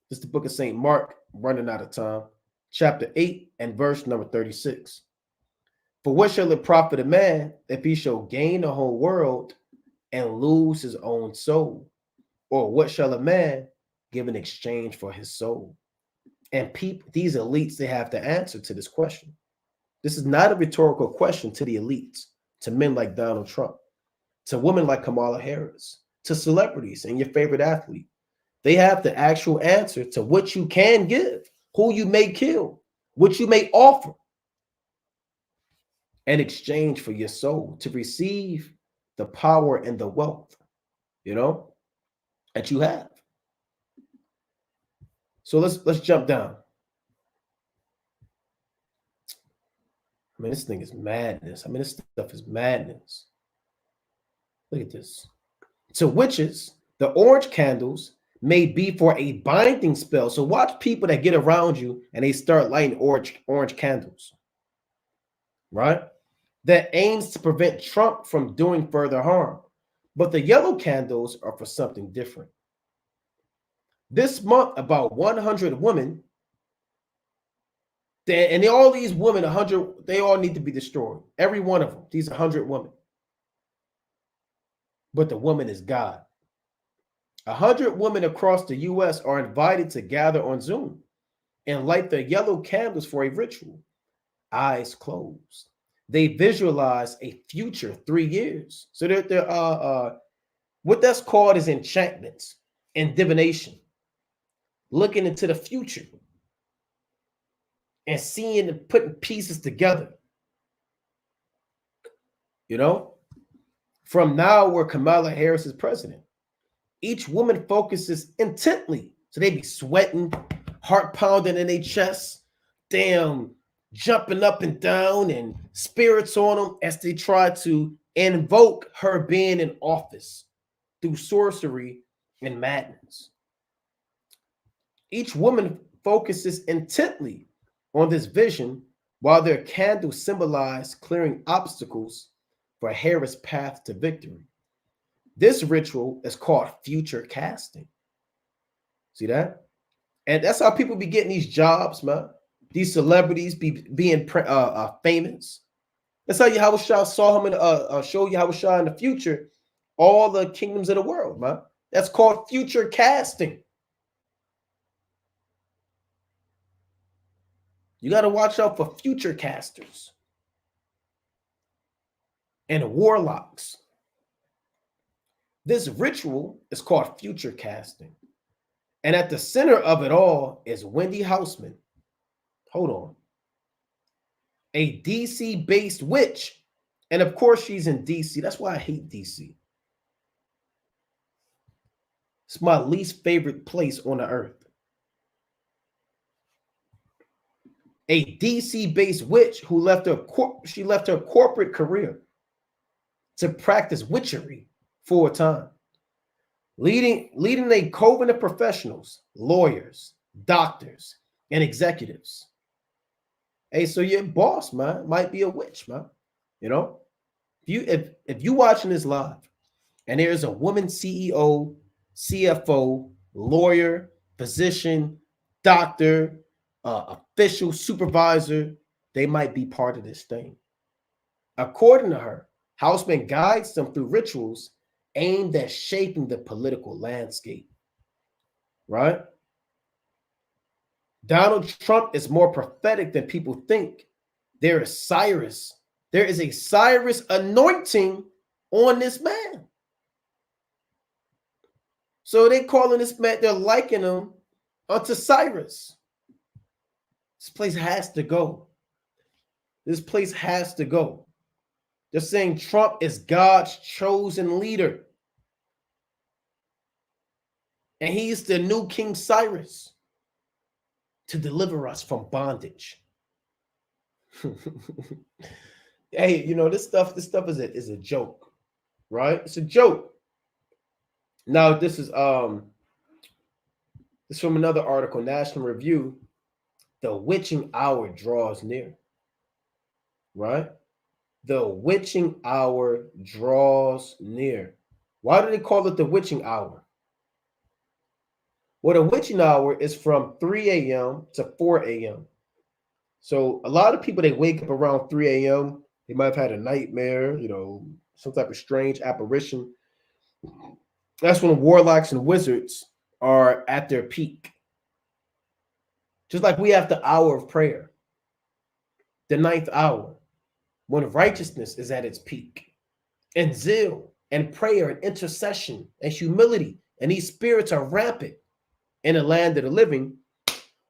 This is the book of St. Mark, running out of time. Chapter 8 and verse number 36. For what shall it profit a man if he shall gain the whole world and lose his own soul? Or what shall a man give in exchange for his soul? And people, these elites, they have to answer to this question. This is not a rhetorical question to the elites, to men like Donald Trump, to women like Kamala Harris, to celebrities and your favorite athlete. They have the actual answer to what you can give, who you may kill, what you may offer in exchange for your soul to receive the power and the wealth, that you have. So let's jump down. I mean, this thing is madness. I mean, this stuff is madness. Look at this. To witches, the orange candles may be for a binding spell. So watch people that get around you and they start lighting orange candles, right? That aims to prevent Trump from doing further harm. But the yellow candles are for something different. This month, about 100 women, and all these women, 100, they all need to be destroyed. Every one of them, these 100 women. But the woman is God. 100 women across the U.S. are invited to gather on Zoom and light the yellow candles for a ritual. Eyes closed. They visualize a future 3 years. So they're what that's called is enchantments and divination, looking into the future and seeing and putting pieces together. From now where Kamala Harris is president, each woman focuses intently. So they be sweating, heart pounding in their chest, damn, jumping up and down, and spirits on them as they try to invoke her being in office through sorcery and madness. Each woman focuses intently on this vision while their candles symbolize clearing obstacles for Harris' path to victory. This ritual is called future casting. See that? And that's how people be getting these jobs, man. These celebrities being famous. That's how Yahushua saw him in show Yahushua in the future, all the kingdoms of the world, man. That's called future casting. You got to watch out for future casters and warlocks. This ritual is called future casting. And at the center of it all is Wendy Hausman. Hold on. A DC-based witch. And of course, she's in DC. That's why I hate DC. It's my least favorite place on the earth. A DC-based witch who left her corporate career to practice witchery for a time, leading a coven of professionals, lawyers, doctors, and executives. Hey, so your boss, man, might be a witch, man. If you watching this live and there's a woman CEO, CFO, lawyer, physician, doctor, official, supervisor, they might be part of this thing. According to her, Hausman guides them through rituals aimed at shaping the political landscape, right? Donald Trump is more prophetic than people think. There is a Cyrus anointing on this man. So they calling this man, they're liking him unto Cyrus. This place has to go. This place has to go. They're saying Trump is God's chosen leader. And he's the new King Cyrus to deliver us from bondage. Hey, this stuff is a joke, right? It's a joke. Now, this is from another article, National Review. The witching hour draws near, right? The witching hour draws near. Why do they call it the witching hour? Well, the witching hour is from 3 a.m. to 4 a.m. So a lot of people, they wake up around 3 a.m. They might have had a nightmare, some type of strange apparition. That's when warlocks and wizards are at their peak. Just like we have the hour of prayer, the ninth hour, when righteousness is at its peak, and zeal and prayer and intercession and humility, and these spirits are rampant in the land of the living.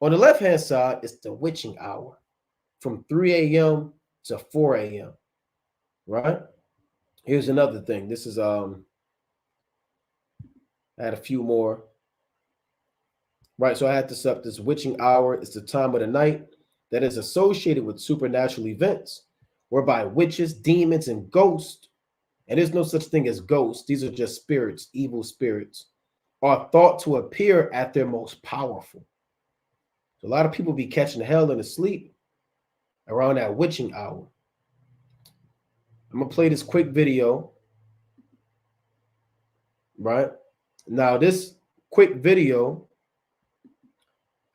On the left-hand side, it's the witching hour from 3 a.m. to 4 a.m. Right? Here's another thing. This is I had a few more. Right, so I had this up. This witching hour is the time of the night that is associated with supernatural events, whereby witches, demons, and ghosts, and there's no such thing as ghosts, these are just spirits, evil spirits, are thought to appear at their most powerful. So a lot of people be catching hell in the sleep around that witching hour. I'm gonna play this quick video. Right now, this quick video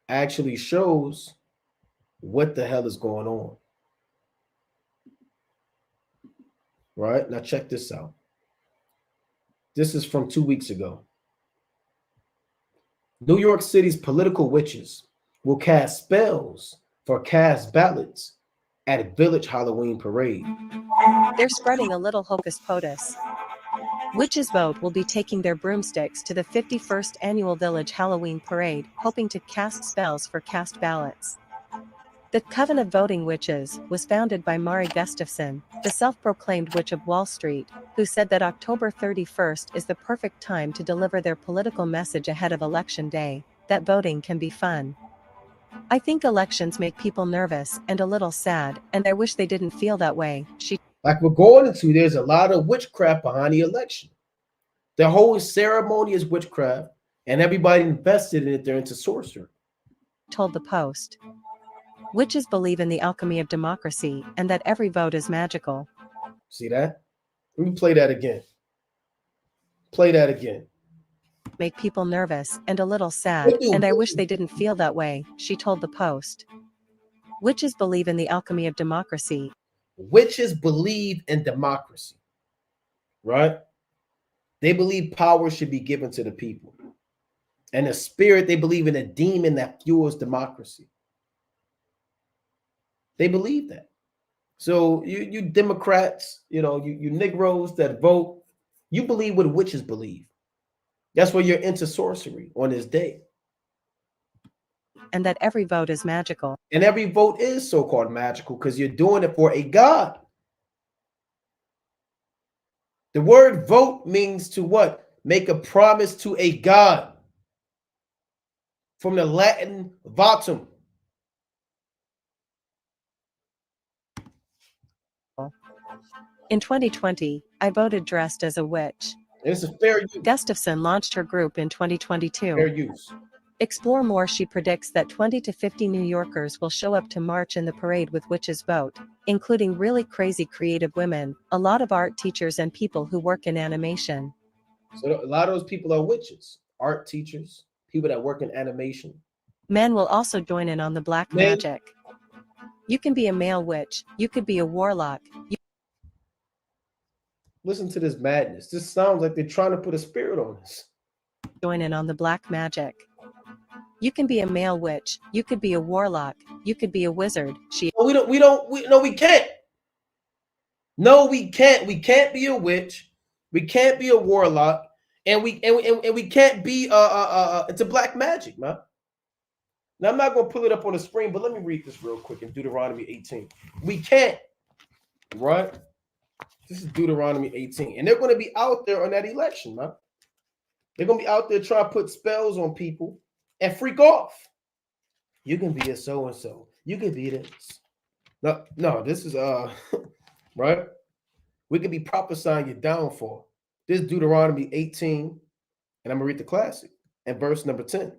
actually shows what the hell is going on. Right now, check this out. This is from 2 weeks ago. New York City's political witches will cast spells for cast ballots at a village Halloween parade. They're spreading a little hocus pocus. Witches Vote will be taking their broomsticks to the 51st annual Village Halloween Parade, hoping to cast spells for cast ballots. The Coven of Voting Witches was founded by Mari Gustafson, the self-proclaimed Witch of Wall Street, who said that October 31st is the perfect time to deliver their political message ahead of Election Day, that voting can be fun. I think elections make people nervous and a little sad, and I wish they didn't feel that way, she Like we're going into, there's a lot of witchcraft behind the election. The whole ceremony is witchcraft, and everybody invested in it, they're into sorcery. told the Post. Witches believe in the alchemy of democracy and that every vote is magical. See that? Let me play that again. Play that again. Make people nervous and a little sad, and I wish they didn't feel that way, she told the Post. Witches believe in the alchemy of democracy. Witches believe in democracy, right? They believe power should be given to the people. And the spirit, they believe in a demon that fuels democracy. They believe that. So you Democrats, you Negroes that vote, you believe what witches believe. That's why you're into sorcery on this day. And that every vote is magical. And every vote is so-called magical because you're doing it for a god. The word vote means to what? Make a promise to a god. From the Latin votum. In 2020, I voted dressed as a witch. It's a fair use. Gustafson launched her group in 2022. Fair use. Explore more. She predicts that 20 to 50 New Yorkers will show up to march in the parade with Witches Vote, including really crazy creative women, a lot of art teachers, and people who work in animation. So a lot of those people are witches, art teachers, people that work in animation. Men will also join in on the black magic. You can be a male witch, you could be a warlock. Listen to this madness. This sounds like they're trying to put a spirit on us. Join in on the black magic. You can be a male witch, you could be a warlock, you could be a wizard. No, we can't. No, we can't. We can't be a witch. We can't be a warlock, and we can't be it's a black magic, man. Now I'm not gonna pull it up on the screen, but let me read this real quick in Deuteronomy 18. We can't, right? This is Deuteronomy 18, and they're gonna be out there on that election, man. They're gonna be out there trying to put spells on people and freak off. You can be a so-and-so. You can be this. No, this is right? We could be prophesying your downfall. This is Deuteronomy 18, and I'm gonna read the classic and verse number 10.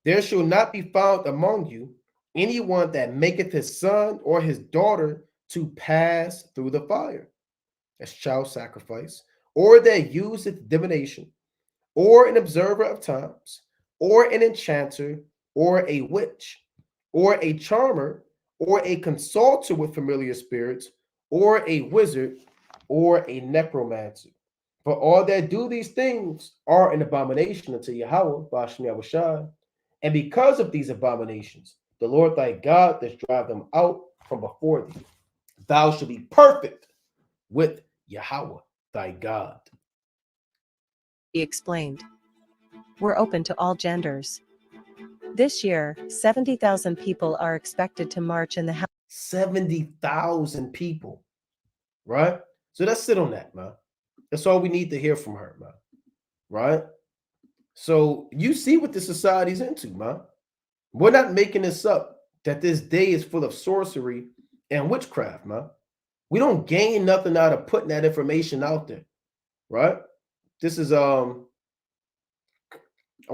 There shall not be found among you anyone that maketh his son or his daughter to pass through the fire. That's child sacrifice, or that useth divination, or an observer of times, or an enchanter, or a witch, or a charmer, or a consulter with familiar spirits, or a wizard, or a necromancer. For all that do these things are an abomination unto Yahweh, Bashmi Awashai, And because of these abominations, the Lord thy God does drive them out from before thee. Thou shalt be perfect with Yahweh thy God. He explained. We're open to all genders. This year, 70,000 people are expected to march in the 70,000 people, right? So let's sit on that, man. That's all we need to hear from her, man. Right? So you see what the society's into, man. We're not making this up that this day is full of sorcery and witchcraft, man. We don't gain nothing out of putting that information out there, right? This is I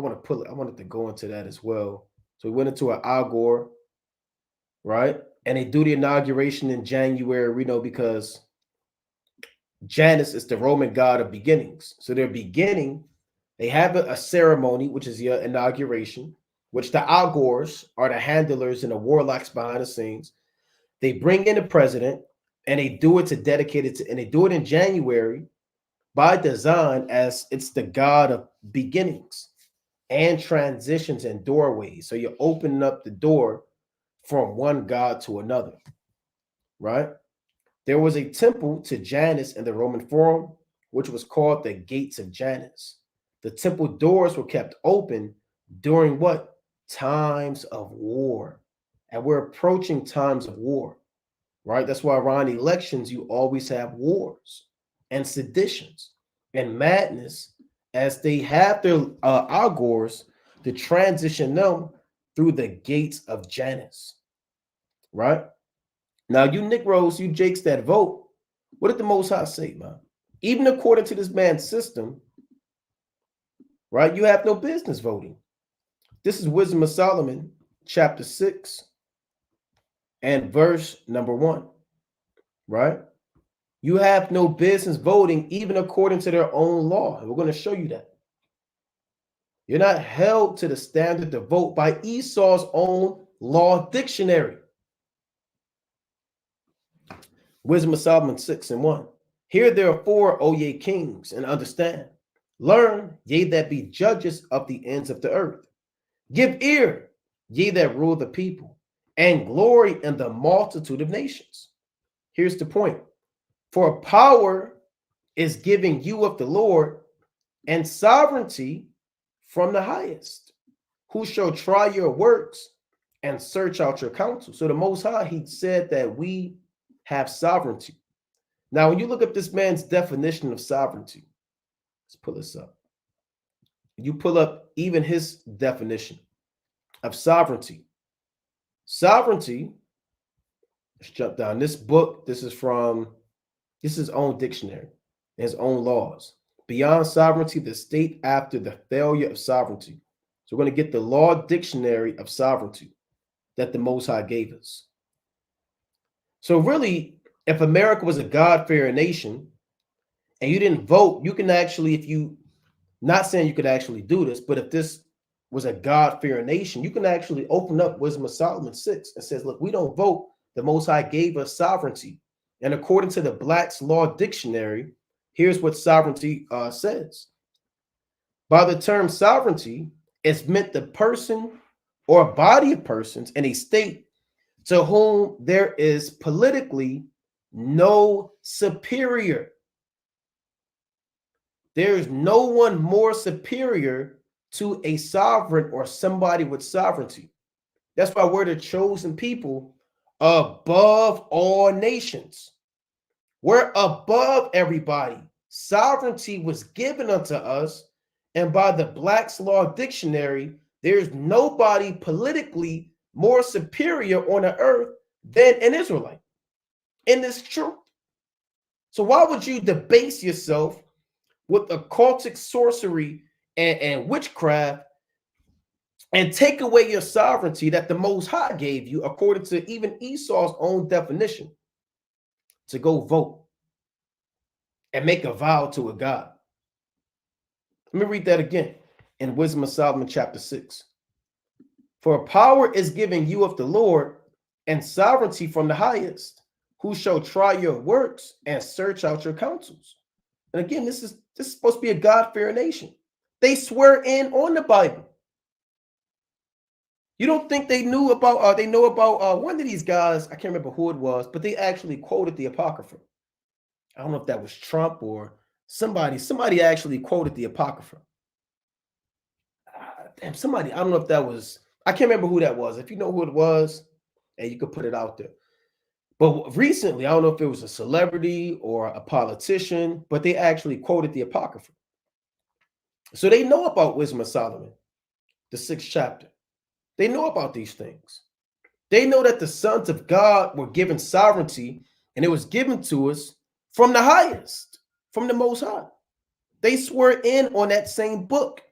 want to pull it, I wanted to go into that as well. So we went into an Agor, right? And they do the inauguration in January, we know, because Janus is the Roman god of beginnings. So they're beginning, they have a ceremony, which is the inauguration, which the Agors are the handlers and the warlocks behind the scenes. They bring in the president and they do it to dedicate it to, and they do it in January by design, as it's the god of beginnings and transitions and doorways. So you're opening up the door from one god to another, right? There was a temple to Janus in the Roman Forum, which was called the Gates of Janus. The temple doors were kept open during what? Times of war. And we're approaching times of war, right? That's why around elections, you always have wars and seditions and madness, as they have their Agors to transition them through the gates of Janus, right? Now, you Negroes, you Jakes that vote, what did the Most High say, man? Even according to this man's system, right, you have no business voting. This is Wisdom of Solomon, chapter 6 and verse number 1, right? You have no business voting, even according to their own law. And we're going to show you that. You're not held to the standard to vote by Esau's own law dictionary. Wisdom of Solomon 6 and 1. Hear therefore, O ye kings, and understand. Learn, ye that be judges of the ends of the earth. Give ear, ye that rule the people, and glory in the multitude of nations. Here's the point. For power is giving you of the Lord, and sovereignty from the highest, who shall try your works and search out your counsel. So the Most High, he said that we have sovereignty. Now, when you look up this man's definition of sovereignty, let's pull this up. You pull up even his definition of sovereignty. Sovereignty, let's jump down. This book, this is his own dictionary, his own laws. Beyond sovereignty, the state after the failure of sovereignty. So we're going to get the law dictionary of sovereignty that the Most High gave us. So really, if America was a God-fearing nation and you didn't vote, you can actually, if you, not saying you could actually do this, but if this was a God-fearing nation, you can actually open up Wisdom of Solomon 6 and says, look, we don't vote. The Most High gave us sovereignty. And according to the Black's Law Dictionary, here's what sovereignty says. By the term sovereignty, it's meant the person or body of persons in a state to whom there is politically no superior. There is no one more superior to a sovereign or somebody with sovereignty. That's why we're the chosen people above all nations. We're above everybody. Sovereignty was given unto us, and by the Black's Law Dictionary, there's nobody politically more superior on the earth than an Israelite. And it's true. So why would you debase yourself with occultic sorcery and witchcraft and take away your sovereignty that the Most High gave you, according to even Esau's own definition, to go vote and make a vow to a God? Let me read that again in Wisdom of Solomon chapter 6. For power is given you of the Lord, and sovereignty from the highest, who shall try your works and search out your counsels. And again, this is supposed to be a God-fearing nation. They swear in on the Bible. You don't think they knew about, they know about one of these guys, I can't remember who it was, but they actually quoted the Apocrypha. I don't know if that was Trump or somebody actually quoted the Apocrypha. Damn, somebody, I don't know if that was, I can't remember who that was. If you know who it was, and you could put it out there. But recently, I don't know if it was a celebrity or a politician, but they actually quoted the Apocrypha. So they know about Wisdom of Solomon, the 6th chapter. They know about these things. They know that the sons of God were given sovereignty, and it was given to us from the highest, from the Most High. They swear in on that same book,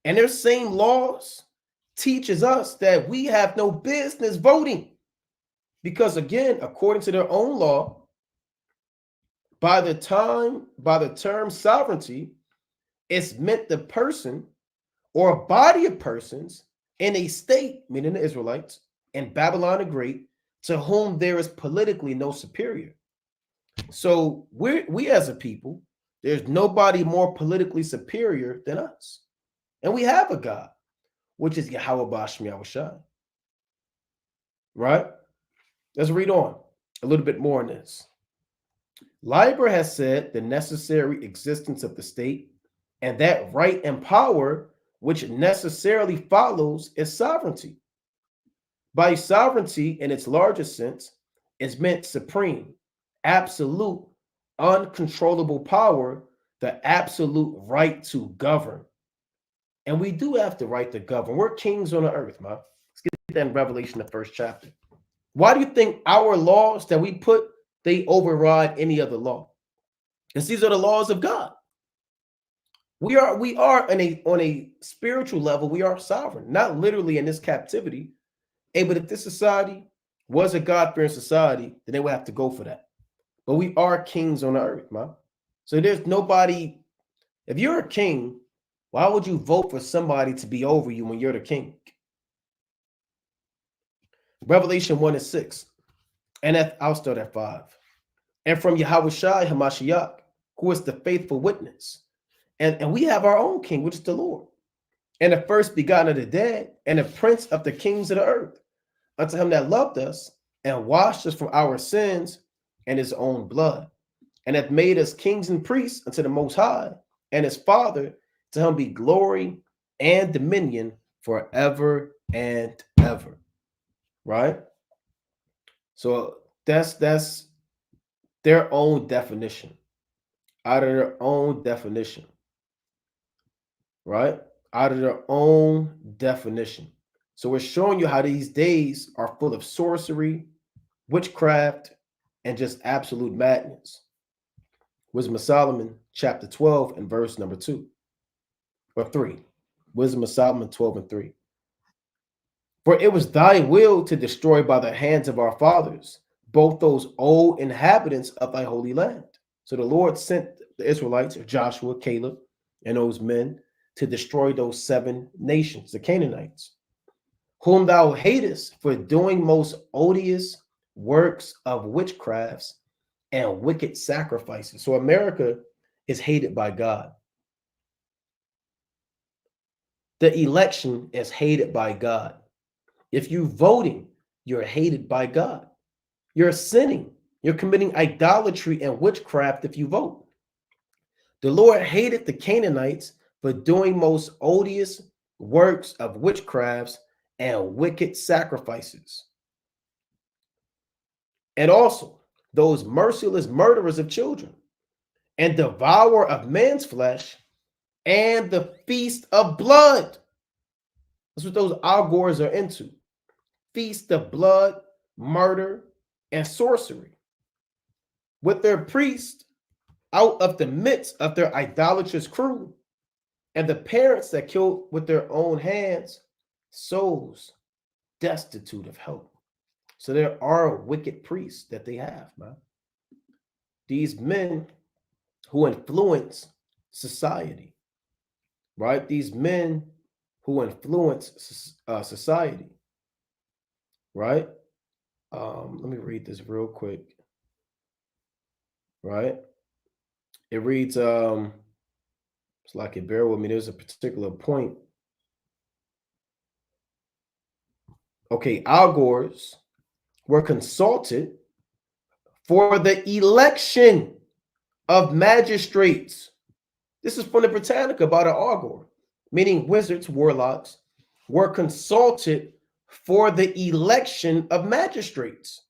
and their same laws teaches us that we have no business voting. Because again, according to their own law, by the term sovereignty, it's meant the person or a body of persons in a state, meaning the Israelites, and Babylon the Great, to whom there is politically no superior. So we as a people, there's nobody more politically superior than us. And we have a God, which is Yahweh Bashmi Yahushai. Right? Let's read on a little bit more on this. Liber has said the necessary existence of the state and that right and power which necessarily follows is sovereignty. By sovereignty, in its largest sense, is meant supreme, absolute, uncontrollable power, the absolute right to govern. And we do have the right to govern. We're kings on the earth, man. Let's get that in Revelation, the 1st chapter. Why do you think our laws that we put, they override any other law? Because these are the laws of God. We are on a spiritual level, we are sovereign, not literally in this captivity. Hey, but if this society was a God-fearing society, then they would have to go for that. But we are kings on the earth, man. So there's nobody, if you're a king, why would you vote for somebody to be over you when you're the king? Revelation 1:6. And I'll start at 5. And from Yahushua Hamashiach, who is the faithful witness. And we have our own king, which is the Lord. And the first begotten of the dead, and the prince of the kings of the earth. Unto him that loved us and washed us from our sins and his own blood, and hath made us kings and priests unto the Most High, and his Father. To him be glory and dominion forever and ever. Right? So that's their own definition, out of their own definition. Right? Out of their own definition. So we're showing you how these days are full of sorcery, witchcraft, and just absolute madness. Wisdom of Solomon, chapter 12, and verse number 2 or 3. Wisdom of Solomon 12 and 3. For it was thy will to destroy by the hands of our fathers both those old inhabitants of thy holy land. So the Lord sent the Israelites, Joshua, Caleb, and those men to destroy those 7 nations, the Canaanites, whom thou hatest for doing most odious works of witchcrafts and wicked sacrifices. So America is hated by God. The election is hated by God. If you're voting, you're hated by God. You're sinning. You're committing idolatry and witchcraft if you vote. The Lord hated the Canaanites for doing most odious works of witchcrafts and wicked sacrifices. And also those merciless murderers of children and devourer of man's flesh and the feast of blood. That's what those Algors are into. Feast of blood, murder, and sorcery. With their priests out of the midst of their idolatrous crew, and the parents that killed with their own hands, souls destitute of help. So there are wicked priests that they have, man. These men who influence society, right? These men who influence society, right? Let me read this real quick, right? It reads, it's like it bear with me. There's a particular point. Okay, algors were consulted for the election of magistrates. This is from the Britannica about an algor, meaning wizards, warlocks, were consulted for the election of magistrates.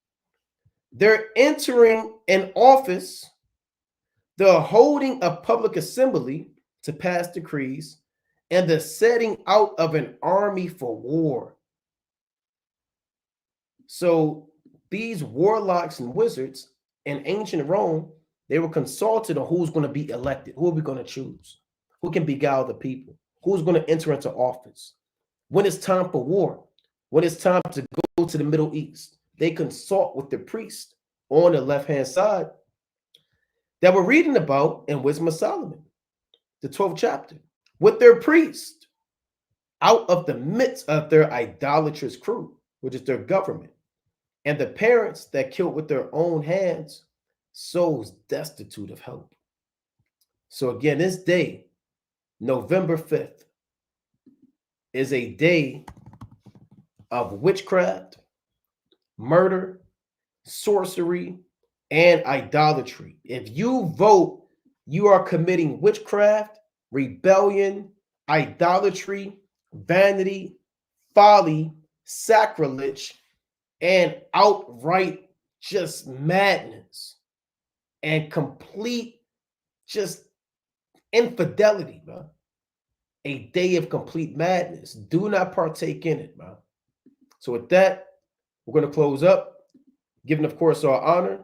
They're entering an office, the holding a public assembly to pass decrees, and the setting out of an army for war. So these warlocks and wizards in ancient Rome, they were consulted on who's going to be elected, who are we going to choose, who can beguile the people, who's going to enter into office. When it's time for war, when it's time to go to the Middle East, they consult with the priest on the left-hand side that we're reading about in Wisdom of Solomon, the 12th chapter, with their priest out of the midst of their idolatrous crew, which is their government. And the parents that killed with their own hands, souls destitute of help. So again, this day, November 5th, is a day of witchcraft, murder, sorcery, and idolatry. If you vote, you are committing witchcraft, rebellion, idolatry, vanity, folly, sacrilege, and outright just madness and complete just infidelity, man. A day of complete madness. Do not partake in it, man. So with that, we're going to close up, giving, of course, our honor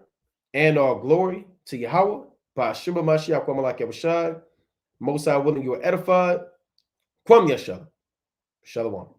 and our glory to Yahweh, by Shema Mashiach, Kwamalak Yahushai, Most High willing you are edified. Kwam Yasha. Shalom.